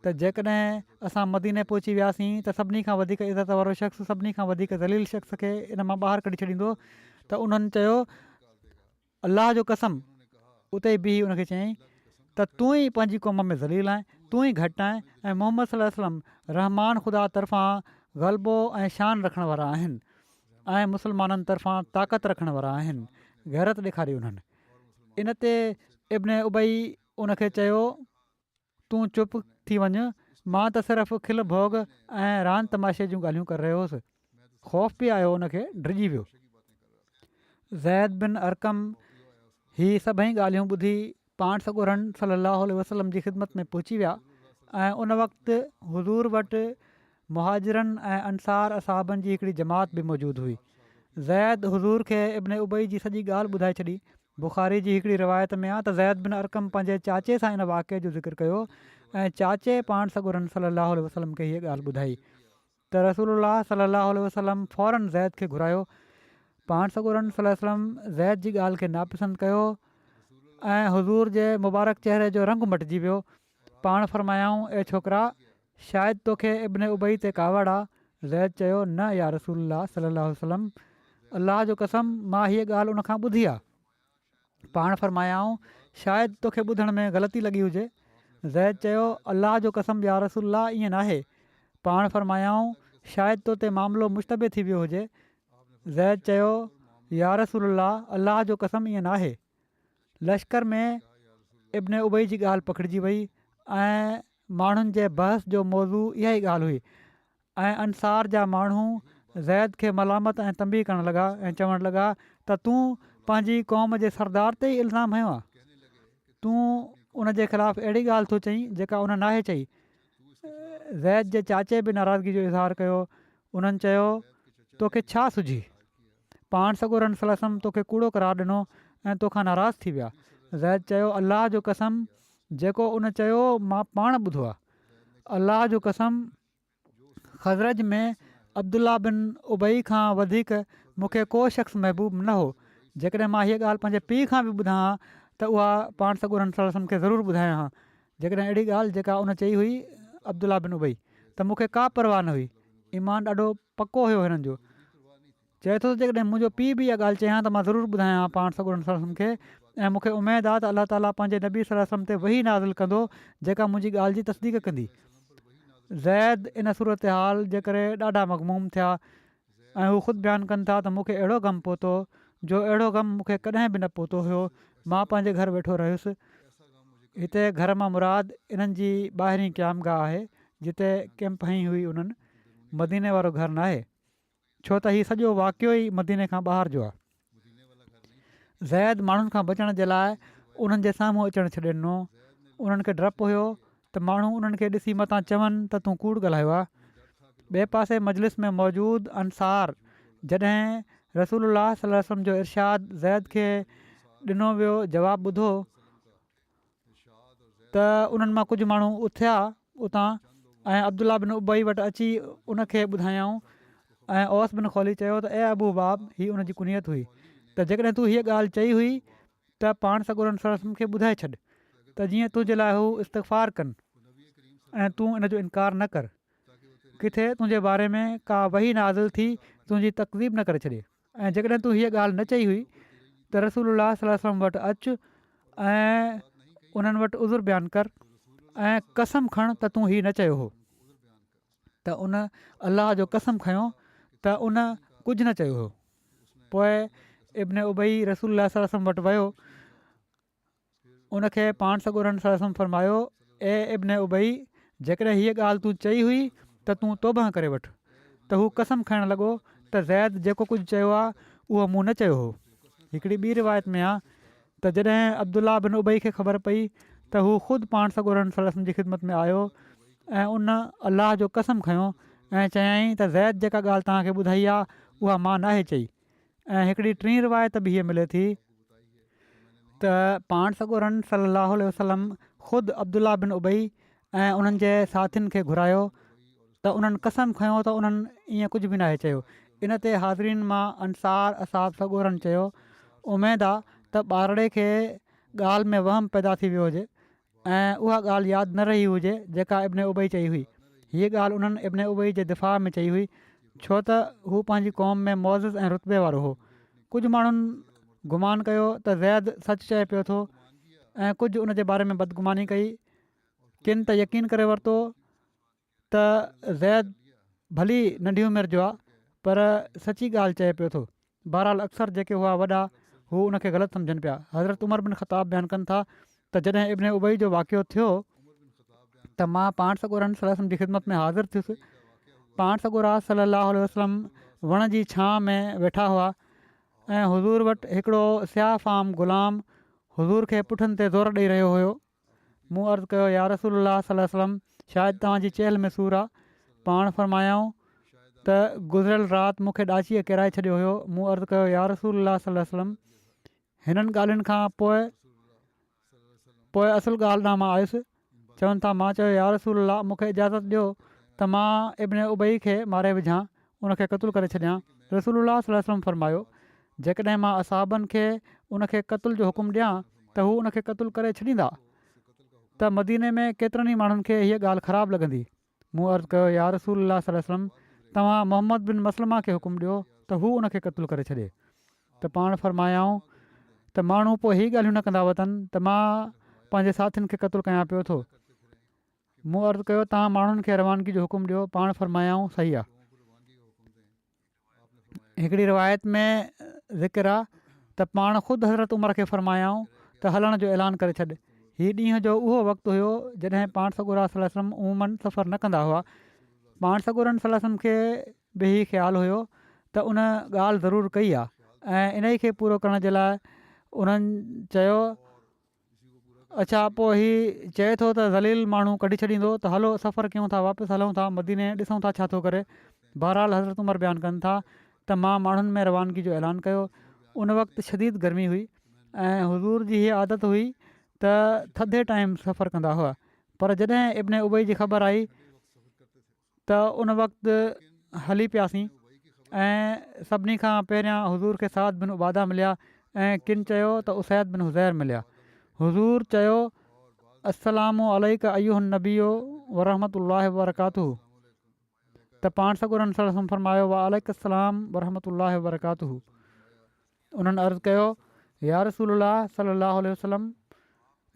त जेकॾहिं असां मदीने पहुची वियासीं त सभिनी खां वधीक इज़त वारो शख़्स, सभिनी खां वधीक ज़लील शख़्स खे इन मां ॿाहिरि कढी छॾींदो, त उन्हनि चयो, अलाह जो कसम, उते ई बीही उनखे चयईं त तूं ई पंहिंजी क़ौम में ज़लील आहीं, तूं ई घटि आहीं, ऐं मोहम्मद सल्लल्लाहु अलैहि वसल्लम रहमान ख़ुदा तरफ़ां ग़लबो ऐं शान रखण वारा आहिनि, ऐं मुस्लमाननि तरफ़ां ताक़त रखण वारा आहिनि। गैरत ॾेखारी उन्हनि। इन ते इब्न उबई उनखे चयो, तूं चुप थी वञु, मां त सिर्फ़ु खिल भोग ऐं रांदि तमाशे जूं ॻाल्हियूं करे रहियो हुउसि। ख़ौफ़ बि आयो, उनखे डिॼी वियो। ज़ैद बिन अरकम ही सभई ॻाल्हियूं ॿुधी पाण सॻोरनि सलाहु आलैहि वसल्लम जी ख़िदमत में पहुची विया, ऐं उन वक़्तु हुज़ूर वटि मुहाजिरनि ऐं अंसार असहाबनि जी हिकिड़ी जमात बि मौजूदु हुई। ज़ैद हुज़ूर खे इब्न उबई जी सॼी ॻाल्हि ॿुधाए छॾी। बुख़ारी जी हिकिड़ी रिवायत में आहे त ज़ैद बिन अरकम पंहिंजे चाचे सां इन वाक़े जो ज़िक्र कयो, ऐं चाचे पाण सॻोरनि सलाहु आलैहि वसल्लम खे हीअ ॻाल्हि ॿुधाई त रसूलुल्लाह सलाहु आलैहि वसल्लम फ़ौरन ज़ैद खे घुरायो। पाण सॻोरनि सलाहु वसल्लम ज़ैद जी ॻाल्हि खे नापसंदि कयो, ऐं हुज़ूर जे मुबारक चहिरे जो रंग मटिजी वियो। पाण फरमायाऊं, ए छोकिरा, शायदि तोखे इब्न उबई ते कावड़ आहे। ज़ैद चयो, न या रसूलुल्लाह सलाहु वसल्लम, अलाह जो कसम मां हीअ ॻाल्हि उनखां ॿुधी आहे। पाण फरमायाऊं शायदि तोखे ॿुधण में ग़लती लॻी हुजे। ज़ैद चयो अलाह जो कसम या रसूल ईअं नाहे। पाण फरमायाऊं शायदि तो ते मामिलो मुश्तबे थी वियो हुजे। ज़ैद चयो या रसूल अलाह जो कसम ईअं नाहे। लश्कर में इब्न उबई जी ॻाल्हि पकड़िजी वई ऐं माण्हुनि जे बहस जो मौज़ू इहा ई ॻाल्हि हुई ऐं अंसार जा माण्हू ज़ैद खे मलामत ऐं तंबी करणु लॻा ऐं चवणु लॻा त तूं पंहिंजी क़ौम जे सरदार ते ई इल्ज़ाम हयो आहे। तूं उन जे ख़िलाफ़ु अहिड़ी ॻाल्हि थो चईं जेका उन नाहे चई। ज़ैद जे चाचे बि नाराज़गी जो इज़हार कयो। उन्हनि चयो तोखे छा सुझी? पाण सॻोरनि सलसम तोखे कूड़ो करार ॾिनो ऐं तोखां नाराज़ थी विया। ज़ैद चयो अलाह जो कसम जेको उन चयो मां पाण ॿुधो आहे। अलाह जो कसम ख़ज़रज में अब्दुल्ला बिन उबई खां वधीक मूंखे को शख़्स महबूब न हो। जेकॾहिं मां हीअ ॻाल्हि पंहिंजे पीउ खां बि ॿुधां हा त उहा पाण सॻोरनि सलसम खे ज़रूरु ॿुधायां हा। जेकॾहिं अहिड़ी ॻाल्हि जेका उन चई हुई अब्दुल्ला बिन उबई त मूंखे का परवाह न हुई। ईमान ॾाढो पको हुयो हिननि जो। चए थो जेकॾहिं मुंहिंजो पीउ बि इहा ॻाल्हि चयां त मां ज़रूरु ॿुधायां पाण सॻोरनि सलसम खे ऐं मूंखे उमेदु आहे त अलाह ताला पंहिंजे नबी सलम ते वही नाज़िल कंदो जेका मुंहिंजी ॻाल्हि जी तसदीक़ कंदी। ज़ैद इन सूरत हाल जे करे ॾाढा मग़मूम थिया ऐं हू ख़ुदि बयानु कनि था त मूंखे अहिड़ो ग़मु पहुतो जो अहिड़ो ग़मु मूंखे कॾहिं बि न पहुतो हुयो। मां पंहिंजे घर वेठो रहियुसि। हिते घर मां मुराद इन्हनि जी ॿाहिरीं क़यामगाह आहे जिते कैंप हई हुई उन्हनि। मदीने वारो घर न आहे छो त हीउ सॼो वाक़ियो ई मदीने खां ॿाहिरि जो आहे। ज़ैद माण्हुनि खां बचण जे लाइ उन्हनि जे साम्हूं अचणु छॾे ॾिनो। उन्हनि खे डपु हुयो त माण्हू उन्हनि खे ॾिसी मथां चवनि त तूं कूड़ ॻाल्हायो आहे। ॿिए पासे मजलिस में मौजूदु अंसार जॾहिं रसूलुल्लाह सल्लल्लाहु अलैहि वसल्लम जो इरशाद ज़ैद खे ॾिनो वियो जवाबु ॿुधो त उन्हनि मां कुझु माण्हू उथिया उतां ऐं अब्दुल्ला बिन उबई वटि अची उनखे ॿुधायऊं ऐं ओस बिन खौली चयो त ए अबू बाब हीअ उनजी कुनियत हुई त जेकॾहिं तूं हीअ ॻाल्हि चई हुई त पाण सॻोरनि सलम खे ॿुधाए छॾ त जीअं तुंहिंजे लाइ हू इस्तग़फ़ार कनि ऐं तूं इन जो इनकार न कर। किथे तुंहिंजे बारे में का वही नाज़िल थी तुंहिंजी तकज़ीब न करे छॾे। ऐं जेकॾहिं तूं हीअ ॻाल्हि न चई हुई त रसूलुल्लाह सल्लल्लाहु अलैहि वसल्लम वटि अचु ऐं उन्हनि वटि उज़ुर बयानु कर ऐं कसम खण त तूं हीअ न चयो हो। त उन अलाह जो कसम खयों त उन कुझु न चयो हो। पोइ इब्न उबई रसूलुल्लाह सल्लल्लाहु अलैहि वसल्लम वटि वियो। उनखे पाण सॻोरनि सल्लल्लाहु अलैहि वसल्लम फरमायो ए इब्न उबई जेकॾहिं हीअ ॻाल्हि तूं चई हुई त तूं तौबा करे वठि। त हू कसम खाइणु लॻो त ज़ैद जेको कुझु चयो आहे उहो मूं न चयो हो। हिकिड़ी ॿी रिवायत में आहे त जॾहिं अब्दुल्ला बिन उबई खे ख़बर पई त हू ख़ुदि पाण सॻोरनि सल्लल्लाहु अलैहि वसल्लम जी ख़िदमत में आयो ऐं उन अलाह जो कसम खयों ऐं चयाईं त ज़ैद जेका ॻाल्हि तव्हांखे ॿुधाई आहे उहा मां नाहे चई। ऐं हिकिड़ी टीं रिवायत बि हीअ मिले थी त पाण सॻोरनि सल्लल्लाहु अलैहि वसल्लम ख़ुदि अब्दुल्ला बिन उबई ऐं उन्हनि जे साथियुनि खे घुरायो त उन्हनि कसम खयों त उन्हनि ईअं कुझु बि नाहे चयो। इन ते हाज़रीन मां अंसार असाब सॻोरनि चयो उमेदु आहे त ॿारड़े खे ॻाल्हि में वहम पैदा थी वियो हुजे ऐं उहा ॻाल्हि यादि न रही हुजे जेका इब्न उबई चई हुई। हीअ ॻाल्हि उन्हनि इब्न उबई जे दिफ़ा में चई हुई छो त हू पंहिंजी क़ौम में मौज़िज़ ऐं रुतबे वारो हो। कुझु माण्हुनि गुमान कयो त ज़ैद सच चए पियो थो ऐं कुझु उन जे बारे में बदगुमानी कई। किन त यकीन करे वरितो त ज़ैद भली नंढी उमिरि जो आहे पर सची ॻाल्हि चए पियो थो। बहरहाल अक्सर जेके हुआ वॾा हू उनखे ग़लति सम्झनि पिया। हज़रत उमर बिन ख़ताब बयानु कनि था त जॾहिं इब्न उबई जो वाक़ियो थियो त मां पाण सॻोरनि सल्लल्लाहु अलैहि वसल्लम जी ख़िदमत में हाज़िर थियुसि। पाण सॻोरा सल्लल्लाहु अलैहि वसल्लम वण जी छांव में वेठा हुआ ऐं हुज़ूर वटि हिकिड़ो स्याह फ़ाम ग़ुलाम हुज़ूर खे पुठनि ते ज़ोर ॾेई रहियो हुयो। मूं अर्ज़ु कयो या रसूलुल्लाह सल्लल्लाहु अलैहि वसल्लम शायदि तव्हांजी चहल में सूर आहे। पाण फरमायाऊं त गुज़िरियल राति मूंखे ॾाचीअ किराए छॾियो हुयो। मूं अर्ज़ु कयो या रसूलुल्लाह सल्लल्लाहु अलैहि वसल्लम हिननि ॻाल्हियुनि खां पोइ असुलु ॻाल्हि ॾांहुं मां आयुसि। चवनि था मां चयो या रसूलुल्लाह मूंखे इजाज़त ॾियो त मां इब्न उबई खे मारे विझां उनखे क़तलु करे छॾियां। रसूलुल्लाह सल्लल्लाहु अलैहि वसल्लम फरमायो जेकॾहिं मां असाबनि खे उनखे क़तल जो हुकुम ॾियां त हू उनखे क़तलु करे छॾींदा त मदीने में केतिरनि ई माण्हुनि खे हीअ ॻाल्हि ख़राबु लॻंदी। मूं अर्ज़ु कयो या रसूलुल्लाह सल्लल्लाहु अलैहि वसल्लम तव्हां मोहम्मद बिन मसलमा खे हुकुम ॾियो त त हू उनखे क़तलु करे छॾे। त पाण फरमायाऊं त माण्हू पोइ हीअ ॻाल्हियूं न कंदा वतन त मां पंहिंजे साथियुनि खे क़तलु कयां पियो थो। मूं अर्ज़ु कयो तव्हां माण्हुनि खे रवानगी जो हुकुम ॾियो। पाण फरमायाऊं सही आहे। हिकिड़ी रिवायत में ज़िक्र आहे त पाण ख़ुदि हज़रत उमर खे फरमायाऊं त हलण जो ऐलान करे छॾ। हीअ ॾींहं जो उहो वक़्तु हुयो जॾहिं पाण सॻोरा सलम उमूमन सफ़र न कंदा हुआ। पाण सॻोरनि सलम खे बि हीउ ख़्यालु हुयो त उन ॻाल्हि ज़रूरु कई आहे ऐं इन ई खे पूरो करण जे लाइ उन्हनि चयो अच्छा पोइ हीउ चए थो त ज़लील माण्हू कढी छॾींदो त हलो सफ़र कयूं था, वापसि हलूं था मदीने, ॾिसूं था छा थो करे। बहरहाल हज़रत उमर बयानु कनि था त मां माण्हुनि में रवानगी जो ऐलान कयो। उन वक़्तु शदीद गर्मी हुई ऐं हुज़ूर जी हीअ आदत हुई त थधे टाइम सफ़र कंदा हुआ। पर जॾहिं इब्न उबई जी ख़बर आई त उन वक़्तु हली पियासीं ऐं सभिनी खां पहिरियां हुज़ूर खे साद बिन उबादा मिलिया ऐं किन चयो त उसैद बिन हुज़ैर मिलिया। हुज़ूर चयो अस्सलामु अलैका अय्युहन नबियो वरहमतुल्लाहि वबरकातुहू। त पाण सॻोरनि सलम फरमायो वालेकुम वरहमतुल्लाहि वबरकातुहू। उन्हनि अर्ज़ु कयो या रसूलल्लाह सल्लल्लाहु अलैहि वसल्लम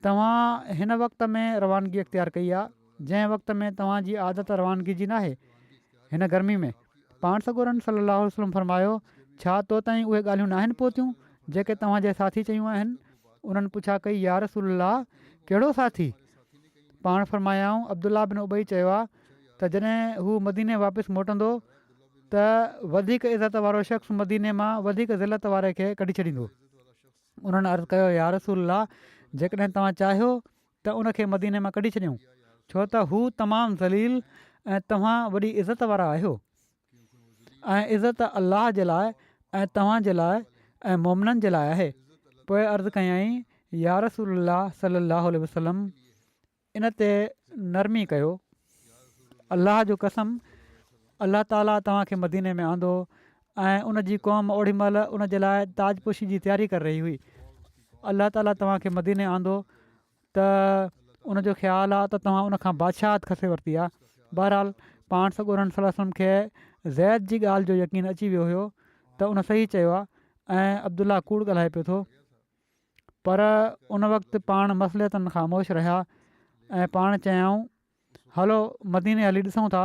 तव्हां हिन वक़्त में रवानगी इख़्तियार कई आहे जंहिं वक़्त में तव्हांजी आदत रवानगी जी न आहे हिन गर्मी में। पाण सॻोरनि सल्लल्लाहु अलैहि वसल्लम फरमायो छा तो ताईं उहे ॻाल्हियूं न आहिनि पहुतियूं जेके तव्हांजे साथी चयूं आहिनि? उन्हनि पुछा कई या रसूलल्लाह कहिड़ो साथी? पाण फरमायाऊं अब्दुल्ला बिन उबई चयो आहे त जॾहिं हू मदीने वापसि मोटंदो त वधीक इज़त वारो शख़्स मदीने मां वधीक ज़िलत वारे खे कढी छॾींदो। उन्हनि अर्ज़ु कयो या रसूलल्लाह जेकॾहिं तव्हां चाहियो त उनखे मदीने मां कढी छॾियूं छो त हू तमामु ज़लील ऐं तव्हां वॾी इज़त वारा आहियो ऐं इज़त अलाह जे लाइ ऐं तव्हां जे लाइ ऐं मोमिननि जे लाइ आहे। पोइ अर्ज़ु कयई या रसूलल्लाह सल्लल्लाहु अलैहि वसल्लम इन ते नरमी कयो। अलाह जो कसम अलाह ताला तव्हांखे मदीने में आंदो ऐं उन जी क़ौम ओॾी महिल उन जे लाइ ताजपोशी जी तयारी करे रही हुई। अलाह ताला तव्हांखे मदीने आंदो त उनजो ख़्यालु आहे त तव्हां उनखां बादशाहत खसे वरिती आहे। बहरहाल पाण सॻोरनि सलम खे ज़ैद जी ॻाल्हि जो यकीन अची वियो हुयो त उन सही चयो आहे ऐं अब्दुल्ला कूड़ ॻाल्हाए पियो थो। पर उन वक़्तु पाण मसलियतनि ख़ामोश रहिया ऐं पाण चयऊं हलो मदीने हली ॾिसूं था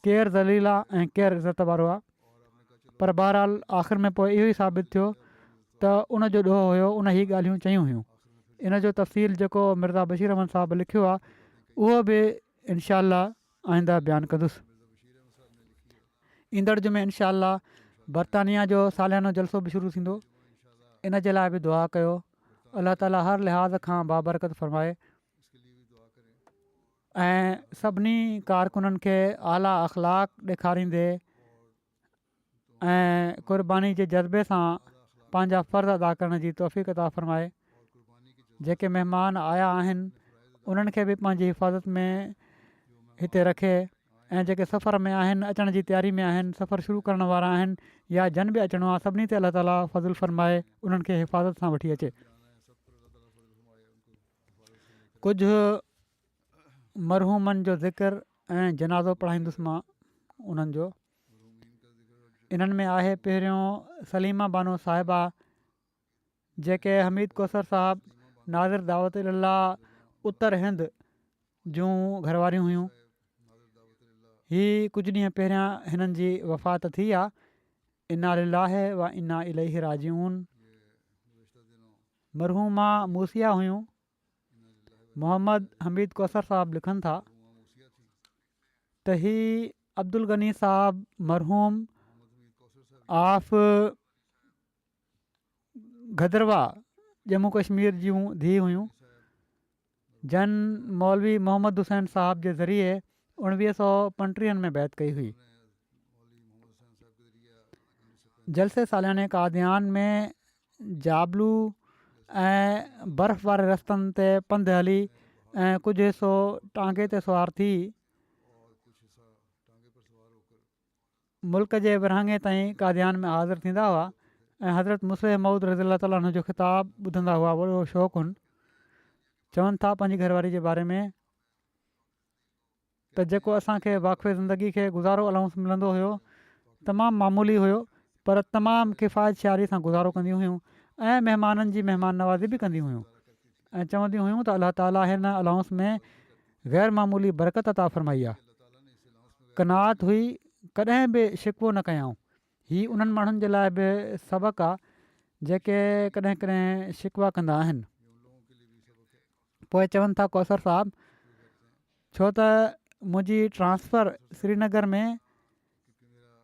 केरु ज़लील आहे ऐं केरु इज़त वारो आहे। पर बहरहाल आख़िर में पोइ इहो ई साबित थियो त उन जो ॾोहो हुयो उन ई ॻाल्हियूं चयूं हुयूं। इन जो तफ़सील जेको मिर्ज़ा बशीर अहमद साहिबु लिखियो आहे उहो बि इनशा आईंदा बयानु कंदुसि। ईंदड़ जुमे इनशा बरतानिया जो सालियानो जलसो बि शुरू थींदो। इन जे लाइ बि दुआ कयो। अलाह ताला हर लिहाज़ खां बाबरकत फ़रमाए ऐं सभिनी कारकुननि खे आला अख़लाक ॾेखारींदे ऐं क़ुर्बानी जे जज़्बे सां पंहिंजा फ़र्ज़ अदा करण जी तौफ़ीक़ अता फ़रमाए। जेके महिमान आया आहिनि उन्हनि खे बि पंहिंजी हिफ़ाज़त में हिते रखे ऐं जेके सफ़र में आहिनि अचण जी तयारी में आहिनि सफ़र शुरू करण वारा आहिनि या जन बि अचिणो आहे सभिनी ते अलाह ताला फज़ुल फ़रमाए उन्हनि खे हिफ़ाज़त सां वठी अचे। कुझु मरहूमनि जो ज़िक्र ऐं जनाज़ो पढ़ाईंदुसि मां उन्हनि जो। इन्हनि में आहे पहिरियों सलीमा बानो साहिबा जेके हमीद कौसर साहिबु नाज़िर दावत इलाह उत्तर हिंद जूं घरवारियूं हुयूं। ही कुझु ॾींहं पहिरियां हिननि जी वफ़ात थी आहे। इन्ना लिल्लाहि व इन्ना इलैहि राजिऊन। मरहूमा मूसिया हुयूं। मोहम्मद हमीद कौसर साहिबु लिखनि था त ही अब्दुल गनी साहिबु मरहूम आफ गदरवा जम्मू कश्मीर जूं धीउ हुयूं। जन मौलवी मोहम्मद हुसैन साहिब जे ज़रिए 1935 में बैत कई हुई। जलसे सालियाने कादियान में जाबलू ऐं बर्फ़ वारे रस्तनि ते पंधु हली ऐं कुझु हिसो टांगे ते सुवार थी मुल्क जे विरहाङे ताईं कादियान में हाज़िर थींदा हुआ ऐं हज़रत मुस्लिम मऊद रज़ी ताला जो ख़िताबु ॿुधंदा हुआ। वॾो शौक़ु हुन। चवनि था पंहिंजी घरवारी जे बारे में त जेको असांखे वाक़फ़े ज़िंदगी खे गुज़ारो अलाउंस मिलंदो हुयो तमामु मामूली हुयो पर तमामु किफ़ायत शारी सां गुज़ारो कंदियूं हुयूं ऐं महिमाननि जी महिमान नवाज़ी बि कंदियूं हुयूं ऐं चवंदियूं हुयूं त अलाह ताला हिन अलाउंस में ग़ैर मामूली बरक़त अता फ़रमाई आहे। कनात हुई, कॾहिं बि शिकवो न कयऊं। हीअ उन्हनि माण्हुनि जे लाइ बि सबक़ु आहे जेके कॾहिं कॾहिं शिकवा कंदा आहिनि। पोइ चवनि था कौसर साहबु, छो त मुंहिंजी ट्रांसफ़र श्रीनगर में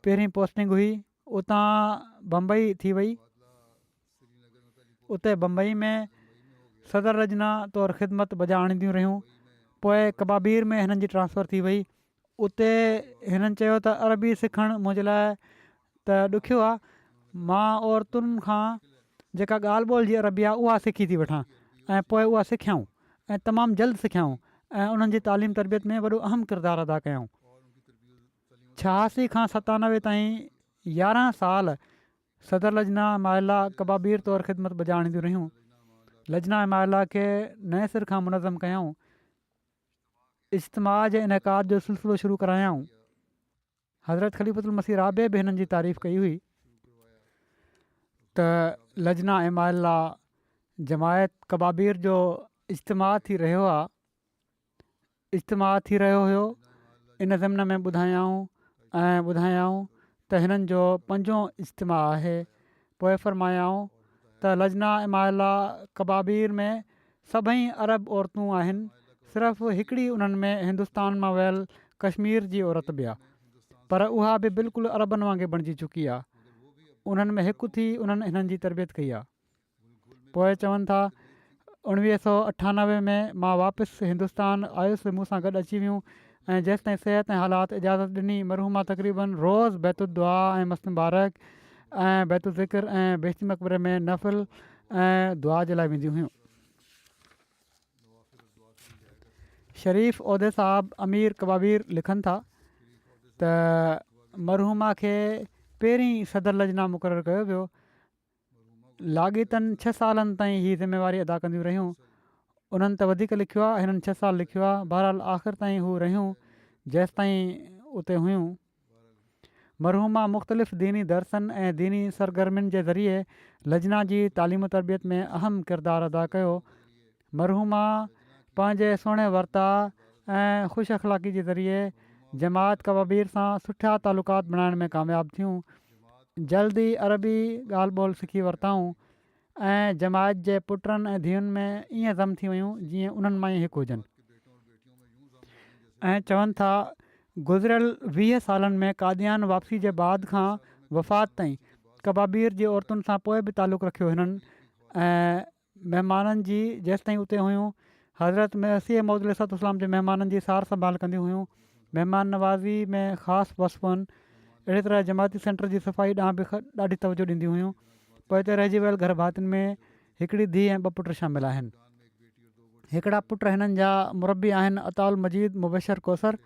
पहिरीं पोस्टिंग हुई, उतां बम्बई थी वई। उते बम्बई में सदर लजना तौरु ख़िदमत बजा आणींदियूं रहियूं। पोइ कबाबीर में हिननि जी ट्रांसफ़र थी वई। उते हिननि चयो त अरबी सिखणु मुंहिंजे लाइ त ॾुखियो आहे। मां औरतुनि खां जेका ॻाल्हि ॿोल जी अरबी आहे उहा सिखी थी वठां ऐं पोइ उहा सिखियाऊं ऐं तमामु जल्द सिखियाऊं ऐं उन्हनि जी तालीम तरबियत में वॾो अहम किरदारु अदा कयऊं। 86 खां 97 ताईं 11 साल सदर लजना माइला कबाबीर तौरु ख़िदमत बजा आणींदियूं रहियूं। लजना माइला खे नए सिर खां मुनज़म कयऊं, इज्तिमा जे इनक़ाद जो सिलसिलो शुरू करायऊं। हज़रत ख़लीफ़तुल मसीह राबे बि हिननि जी तारीफ़ कई हुई त लजना ऐं माइला जमायत कबाबीर जो इज्तिमा थी रहियो आहे, इज्तिमा थी रहियो हुयो। इन ज़िम्न में ॿुधायऊं त हिननि जो 5हों इज्तिमा आहे। पोइ फ़रमायाऊं त लजना ऐं माइला कबाबीर में सभई अरब औरतूं आहिनि, सिर्फ़ु हिकिड़ी उन्हनि में हिंदुस्तान मां वियल कश्मीर जी औरत बि आहे, पर उहा बि बिल्कुलु अरबनि वांगुरु बणिजी चुकी आहे। उन्हनि में हिकु थी उन्हनि हिननि जी तरबियत कई आहे। पोइ चवनि था 1998 में मां वापसि हिंदुस्तान आयुसि, मूंसां गॾु अची वियूं ऐं जेसि ताईं सिहत ऐं हालात इजाज़त ॾिनी, मरहूमा तक़रीबन रोज़ु बैतुद्दुआ ऐं मस्त मुबारक ऐं बैतुज़िक्र ऐं बेशती मक़बरे में नफ़िल ऐं दुआ जे लाइ वेंदियूं हुयूं। शरीफ़ उहिदे साहब अमीर कबाबीर लिखनि था त मरहूमा खे पहिरीं सदर लजना मुक़ररु कयो वियो। लाॻीतनि 6 सालनि ताईं हीअ ज़िमेवारी अदा कंदियूं रहियूं। उन्हनि त वधीक लिखियो आहे, हिननि 6 साल लिखियो आहे। बहरहाल आख़िर ताईं हू रहियूं जेसि ताईं उते हुयूं। मरहूमा मुख़्तलिफ़ दीनी दर्सनि ऐं दीनी सरगर्मियुनि जे ज़रिए लजना जी तालीम तरबियत में अहम किरदारु अदा कयो। मरहूमा पंहिंजे सुहिणे वर्ताउ ऐं ख़ुशि अख़लाक़ी जे ज़रिए जमात कबाबीर सां सुठा तालुकात बणाइण में कामयाबु थियूं। जल्दी अरबी ॻाल्हि ॿोल सिखी वरिताऊं ऐं जमात जे पुटनि ऐं धीअनि में ईअं ज़म थी वियूं जीअं उन्हनि मां ई हिकु हुजनि। ऐं चवनि था गुज़िरियल 20 सालनि में कादियान वापसी जे बाद खां वफ़ात ताईं कबाबीर जी औरतुनि सां पोइ बि तालुक़ु रखियो हिननि ऐं महिमाननि जी जेसि ताईं उते हुयूं हज़रत मसीह मौद अलैहिस्सलाम जे महिमाननि जी सार संभाल कंदियूं हुयूं। महिमान नवाज़ी में ख़ासि वसफ़नि अहिड़ी तरह जमाती सेंटर जी सफ़ाई ॾांहुं बि ॾाढी तवजो ॾींदियूं हुयूं। पोइ हिते रहिजी वियल घर भातियुनि में हिकिड़ी धीउ ऐं 2 पुट शामिल आहिनि। हिकिड़ा पुट हिननि जा मुरबी आहिनि अताउल मजीद मुबशर कौसर,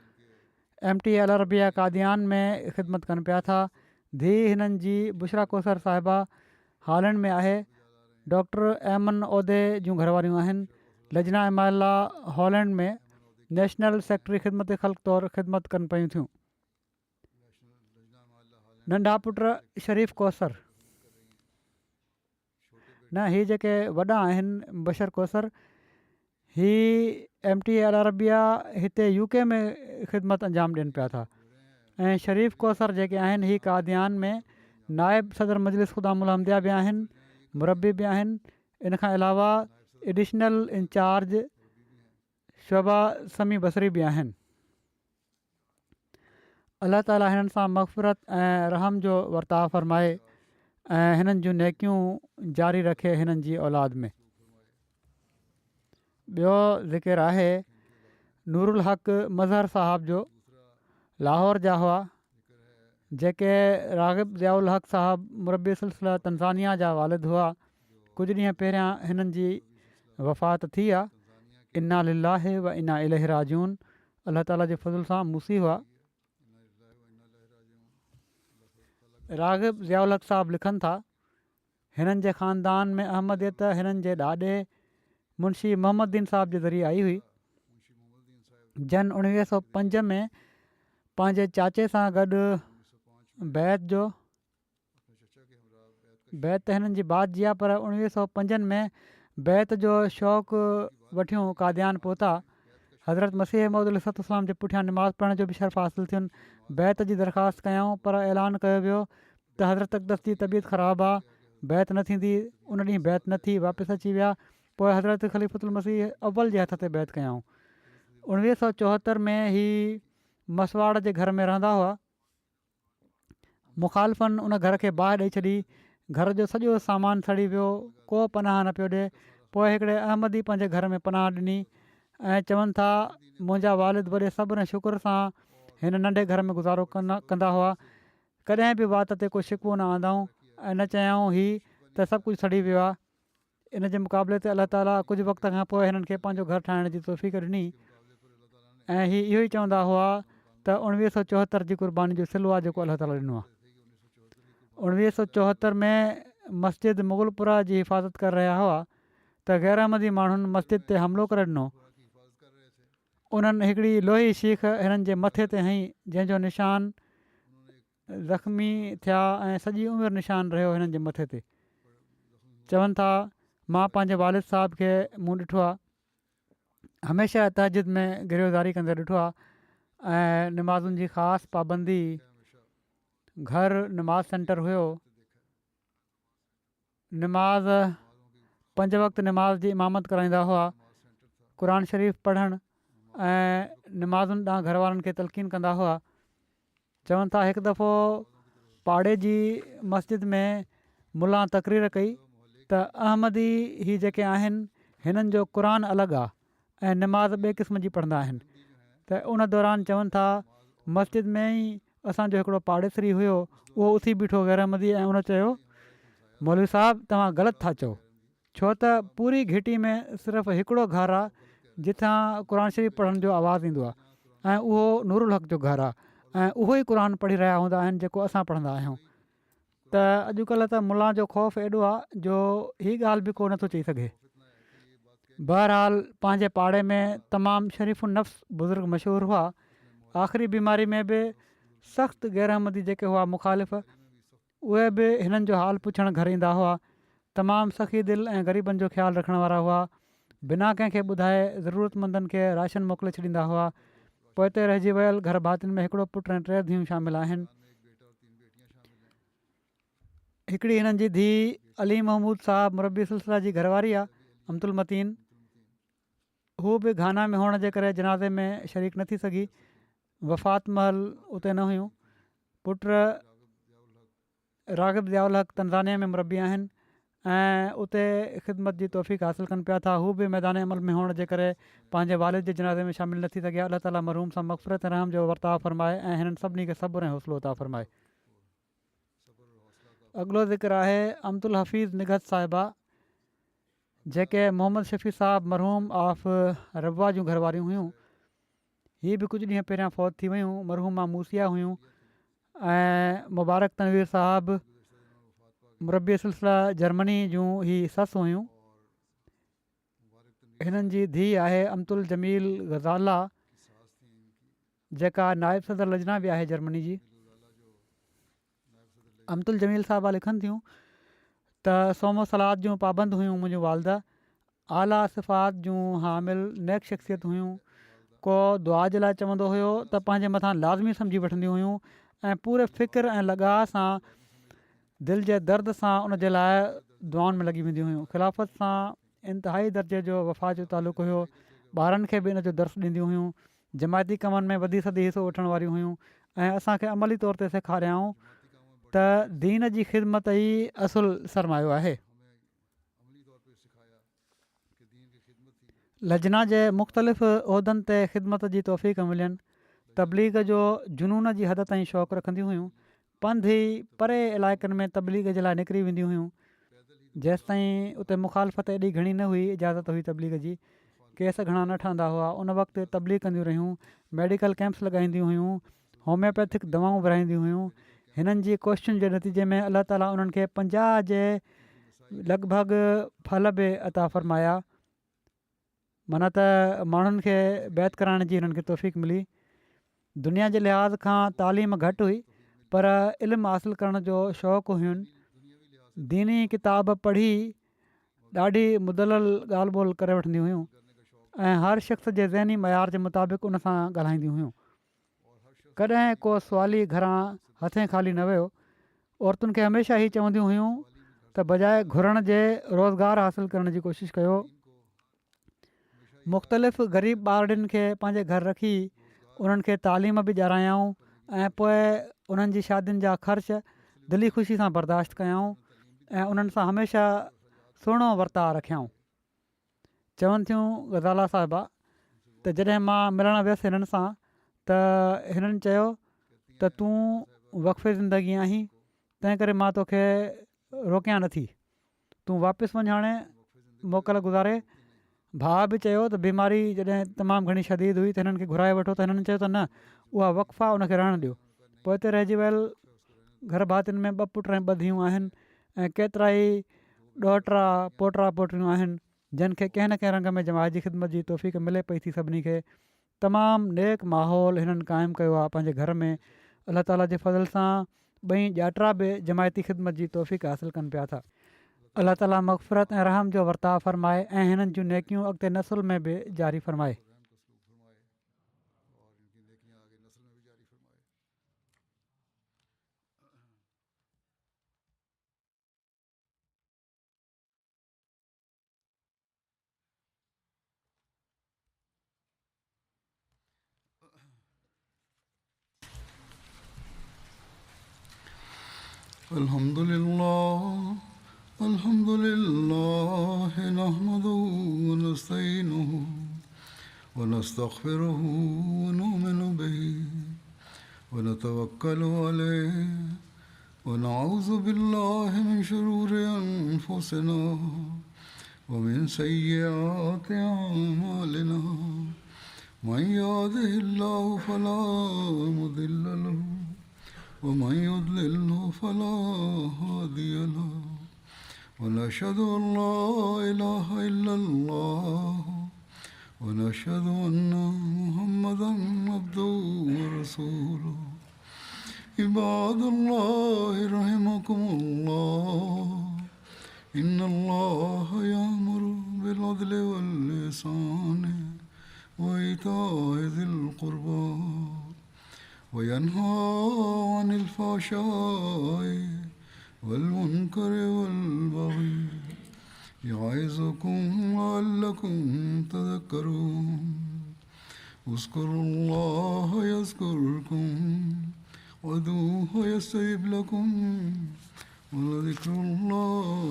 MTL अरबिया कादियान में ख़िदमत कनि पिया था। धीउ हिननि जी बुशरा कौसर साहिबा हालैंड में आहे। डॉक्टर ऐमन उहिदे जूं घरवारियूं आहिनि। लजना माइला हॉलैंड में नेशनल सेक्रेटरी ख़िदमत ख़ल्क़ तौरु ख़िदमत कनि पयूं थियूं। नंढा पुट शरीफ़ कौसर न, हीअ जेके वॾा आहिनि बशर कौसर, हीअ MTL अरबिया हिते UK में ख़िदमत अंजाम ॾियनि पिया था ऐं शरीफ़ कौसर जेके आहिनि हीअ कादियान में नाइब सदर मजलिस ख़ुदामुल हम्दिया बि आहिनि, मुरबी बि आहिनि। इन खां अलावा एडिशनल इंचार्ज शोभा समी बसरी बि आहिनि। अलाह ताला हिननि सां मग़फ़िरत ऐं रहम जो वर्ताव फ़रमाए ऐं हिननि जूं नेकियूं जारी रखे हिननि जी औलाद में। ॿियो ज़िक्र आहे नूरुल हक़ मज़हर साहब जो, लाहौर जा हुआ, जेके राग़िब ज़ियाउल हक़ साहब मुरबी सिलसिला तंज़ानिया जा वालिद हुआ। कुझु ॾींहं पहिरियां हिननि जी वफ़ात थी आहे। इन्ना लिल्लाहि व इन्ना इलैहि राजिऊन। अलाह ताला जे फज़ल सां मूसी हुआ। राग़िब ज़ियाउल हक़ साहब लिखनि था हिननि जे ख़ानदान में अहमदियत हिननि जे ॾाॾे मुंशी मोहम्मदीन साहब जे ज़रिए आई हुई। जन 1905 में पंहिंजे चाचे सां गॾु बैत जो बैत हिननि जी बात जी आहे, पर 1905 में बैत जो शौक़ु वठियूं कादियान पहुता। हज़रत मसीह मौद इस्लाम जे पुठियां निमाज़ पढ़ण जो बि शर्फ़ हासिलु थियुनि। बैत जी दरख़्वास्त कयऊं, पर ऐलान कयो वियो त हज़रत अक़दस जी तबियत ख़राबु आहे, बैत न थींदी। उन ॾींहुं बैत न थी, वापसि अची विया। पोइ हज़रत ख़लीफ़ुल मसीह अव्वल जे हथ ते बैत कयऊं। 1974 में ही मसवाड़ जे घर में रहंदा हुआ। मुखालफ़नि उन घर खे बाहि ॾेई छॾी। घर जो सॼो सामान सड़ी वियो, को पनाह न पियो ॾिए। पोइ हिकिड़े अहमदी पंहिंजे घर में पनाह ॾिनी ऐं चवनि था मुंहिंजा वालिद वॾे सब्र ऐं शुक्र सां हिन नंढे घर में गुज़ारो कंदा हुआ। कॾहिं बि वात ते कोई शिकवो न आंदाऊं ऐं न चयाऊं ही त सभु कुझु सड़ी वियो आहे। इन जे मुक़ाबले ते अलाह ताला कुझु वक़्त खां पोइ हिननि खे पंहिंजो घरु ठाहिण जी तौफ़ीक़ ॾिनी ऐं ही इहो ई चवंदा हुआ त 1974 जी क़ुर्बानी जो सिलो आहे जेको अलाह ताला ॾिनो आहे। 1974 में मस्जिद मुग़लपुरा जी हिफ़ाज़त करे रहिया हुआ त गैर अहमदी माण्हुनि मस्जिद ते हमिलो करे ॾिनो। उन्हनि हिकिड़ी लोही शीख हिननि जे मथे ते हईं, जंहिंजो निशान ज़ख़्मी थिया ऐं सॼी उमिरि निशान रहियो हिननि जे मथे ते। चवनि था मां पंहिंजे वालिद साहिब खे मूं ॾिठो आहे, हमेशह तहजिद में गिरयोज़ारी कंदे ॾिठो आहे ऐं निमाज़ुनि जी ख़ासि पाबंदी, घर निमाज़ सेंटर हुयो। निमाज़ 5 वक़्त निमाज़ जी इमामत कराईंदा हुआ, क़ुर शरीफ़ पढ़णु ऐं निमाज़ुनि ॾांहुं घर वारनि खे तलक़ीन कंदा हुआ। चवनि था हिकु दफ़ो पाड़े जी मस्जिद में मुला तक़रीर कई त अहमदी ही जेके आहिनि हिननि जो क़ुर अलॻि आहे ऐं निमाज़ ॿिए क़िस्म जी पढ़ंदा आहिनि। त उन दौरान चवनि था मस्जिद में ई असांजो हिकिड़ो पाड़ेसरी हुयो, उहो उथी बीठो गैर अहमदी ऐं उन चयो मौलवी साहिबु तव्हां ग़लति था चओ, छो त पूरी घिटी में सिर्फ़ु हिकिड़ो घरु आहे जिथां क़ुर शरीफ़ पढ़ण जो आवाज़ु ईंदो आहे ऐं उहो नूरुल हक़ जो घरु आहे ऐं उहो ई क़ुर पढ़ी रहिया हूंदा आहिनि जेको असां पढ़ंदा आहियूं। त अॼुकल्ह त मुला जो ख़ौफ़ एॾो आहे जो हीअ ॻाल्हि बि को नथो चई सघे। बहरहाल पंहिंजे पाड़े में तमामु शरीफ़ु नफ़्स बुज़ुर्ग मशहूरु हुआ। आख़िरी बीमारी में बि सख़्तु गैर अहमदी जेके हुआ मुखालिफ़, उहे बि हिननि जो हाल पुछणु घर ईंदा हुआ। तमामु सख़ी दिलि ऐं ग़रीबनि जो ख़्यालु रखण वारा हुआ। बिना कंहिंखे ॿुधाए ज़रूरतमंदनि खे राशन मोकिले छॾींदा हुआ। पोइ हिते रहिजी वियल घर भातियुनि में हिकिड़ो पुटु ऐं 3 धीअरूं शामिलु आहिनि। हिकिड़ी हिननि जी धीउ अली महमूद साहिबु मुरबी सिलसिला जी घरवारी आहे, अमतुल मतीन। हू बि घाना में हुअण जे करे जनाज़े में शरीक न थी सघी, वफ़ात महल उते न हुयूं। पुट राग़िब ज़ियाउल हक़ तंज़ानिया में मुरबी आहिनि ऐं उते ख़िदमत जी तौफ़ीक़ हासिलु कनि पिया था। हू बि मैदान अमल में हुअण जे करे पंहिंजे वालिद जे जनाज़े में शामिलु न थी सघिया। अलाह ताला मरहूम सां मग़फ़िरत रहम जो वर्ताव फ़रमाए ऐं हिननि सभिनी खे सब्र ऐं हौसलो अता फ़रमाए। अॻिलो ज़िक्र आहे अमतुल हफ़ीज़ निगहत साहिबा, जेके मोहम्मद शफ़ी साहिबु मरहूम ऑफ रबवा जूं घरवारियूं हुयूं। हीअ बि कुझु ॾींहं पहिरियां फ़ौत थी वियूं। मरहूमा मूसिया हुयूं ऐं मुबारक तनवीर साहिबु मुरबी सिलसिला जर्मनी जूं ही ससु हुयूं। हिननि जी धीउ आहे अमतुल जमील ग़ज़ाला, जेका नाइब सदर लजना बि आहे जर्मनी जी। अमतुल जमील साहिबा लिखनि थियूं त सोमो सलाद जूं पाबंद हुयूं मुंहिंजूं वालदा, आला सिफ़ात जूं हामिल नेक शख़्सियत हुयूं। को दुआ जे लाइ चवंदो हुयो त पंहिंजे मथां लाज़मी सम्झी वठंदियूं हुयूं ऐं पूरे फ़िक्र ऐं लॻाउ सां दिलि जे दर्द सां उन जे लाइ दुआउनि में लॻी वेंदियूं हुयूं। ख़िलाफ़त सां इंतिहाई दर्जे जो वफ़ा जो तालुक़ु हुयो। ॿारनि खे बि इन जो दर्स ॾींदियूं हुयूं। जमायती कमनि में वधी सदी हिसो वठण वारियूं हुयूं ऐं असांखे अमली तौर ते सेखारियाऊं त दीन जी ख़िदमत ई असुलु सरमायो आहे। लजना जे मुख़्तलिफ़ उहिदनि ते ख़िदमत जी तौफ़ीक़ मिलियनि। तबलीग जो जुनून जी हद ताईं शौक़ु रखंदियूं हुयूं। पंधु ई परे इलाइक़नि में तबलीग जे लाइ निकिरी वेंदियूं हुयूं। जेसिताईं उते मुखालफ़त एॾी घणी न हुई, इजाज़त हुई तबलीग जी, केस घणा न ठहंदा हुआ। उन वक़्तु तबलीग कंदियूं रहियूं, मेडिकल कैंप्स लॻाईंदियूं हुयूं, होम्योपैथिक दवाऊं विराईंदियूं हुयूं। हिननि जी कोशिशुनि जे नतीजे में अलाह ताला उन्हनि खे 50 जे लॻभॻि फल बि अता फ़रमाया। माना त माण्हुनि खे बैत कराइण जी हिननि खे तौफ़ीक़ मिली। दुनिया जे लिहाज़ खां तालीम घटि हुई, पर इल्मु हासिलु करण जो शौक़ु हुयुनि दीनी किताब पढ़ी ॾाढी मुदलल ॻाल्हि ॿोल करे वठंदियूं हुयूं ऐं हर शख़्स जे ज़हनी मयार जे मुताबिक़ उन सां ॻाल्हाईंदियूं हुयूं। कॾहिं को सुवाली घरां हथे ख़ाली न वियो। औरतुनि खे हमेशह ई चवंदियूं हुयूं त बजाए घुरण जे रोज़गार हासिलु करण जी कोशिशि कयो। मुख़्तलिफ़ ग़रीब ॿारनि खे पंहिंजे घर रखी उन्हनि खे तालीम बि ॾियारायाऊं ऐं पोइ उन्हनि जी शादियुनि जा ख़र्च दिली ख़ुशी सां बर्दाश्त कयाऊं ऐं उन्हनि सां हमेशह सुहिणो वर्ताव रखियाऊं। चवनि थियूं ग़ज़ाला साहिबा त जॾहिं मां मिलणु वियसि हिननि सां त हिननि चयो त तूं वक़फ़े ज़िंदगी आहीं, तंहिं करे मां तोखे रोकियां नथी, तूं वापसि वञ हाणे मोकल गुज़ारे। भाउ बि चयो त बीमारी जॾहिं तमामु घणी शदीद हुई त हिननि खे घुराए वठो, त हिननि चयो त न, उहा वक़फ़ा उनखे रहणु ॾियो। पोइ हिते रहिजी वियल घर भातियुनि में 2 पुट ऐं 2 धीअरूं आहिनि ऐं केतिरा ई ॾोहिटा पोटा पोटियूं आहिनि जिन खे कंहिं न कंहिं रंग में जमायत जी ख़िदमत जी तौफ़ीक़ मिले पई थी। सभिनी खे तमामु नेक माहौल हिननि क़ाइमु कयो आहे पंहिंजे घर में। अलाह ताला जे फज़ल सां ॿई ॼातिरा बि जमायती ख़िदमत जी तौफ़ीक़ हासिलु कनि पिया था। अलाह ताला मग़फ़िरत ऐं रहम जो वर्ताव फ़रमाए ऐं हिननि जूं नेकियूं अॻिते नसुल में बि जारी फ़रमाए। Alhamdulillah, alhamdulillah, nahmaduhu wa nasta'inuhu wa nastaghfiruhu wa nu'minu bihi wa natawakkalu alayhi wa na'udhu billahi min shururi anfusina wa min sayyiati a'malina. Man yahdihillahu fala mudilla lahu ومن يضلله فلا هادي له ونشهد أن لا إله إلا الله ونشهد أن محمدا عبده ورسوله. عباد الله رحمكم الله إن الله يأمر بالعدل والإحسان وإيتاء ذي القربى وينهى عن الفحشاء والمنكر والبغي يعظكم لعلكم تذكرون. اذكروا الله يذكركم وادعوه يستجب لكم ولذكر الله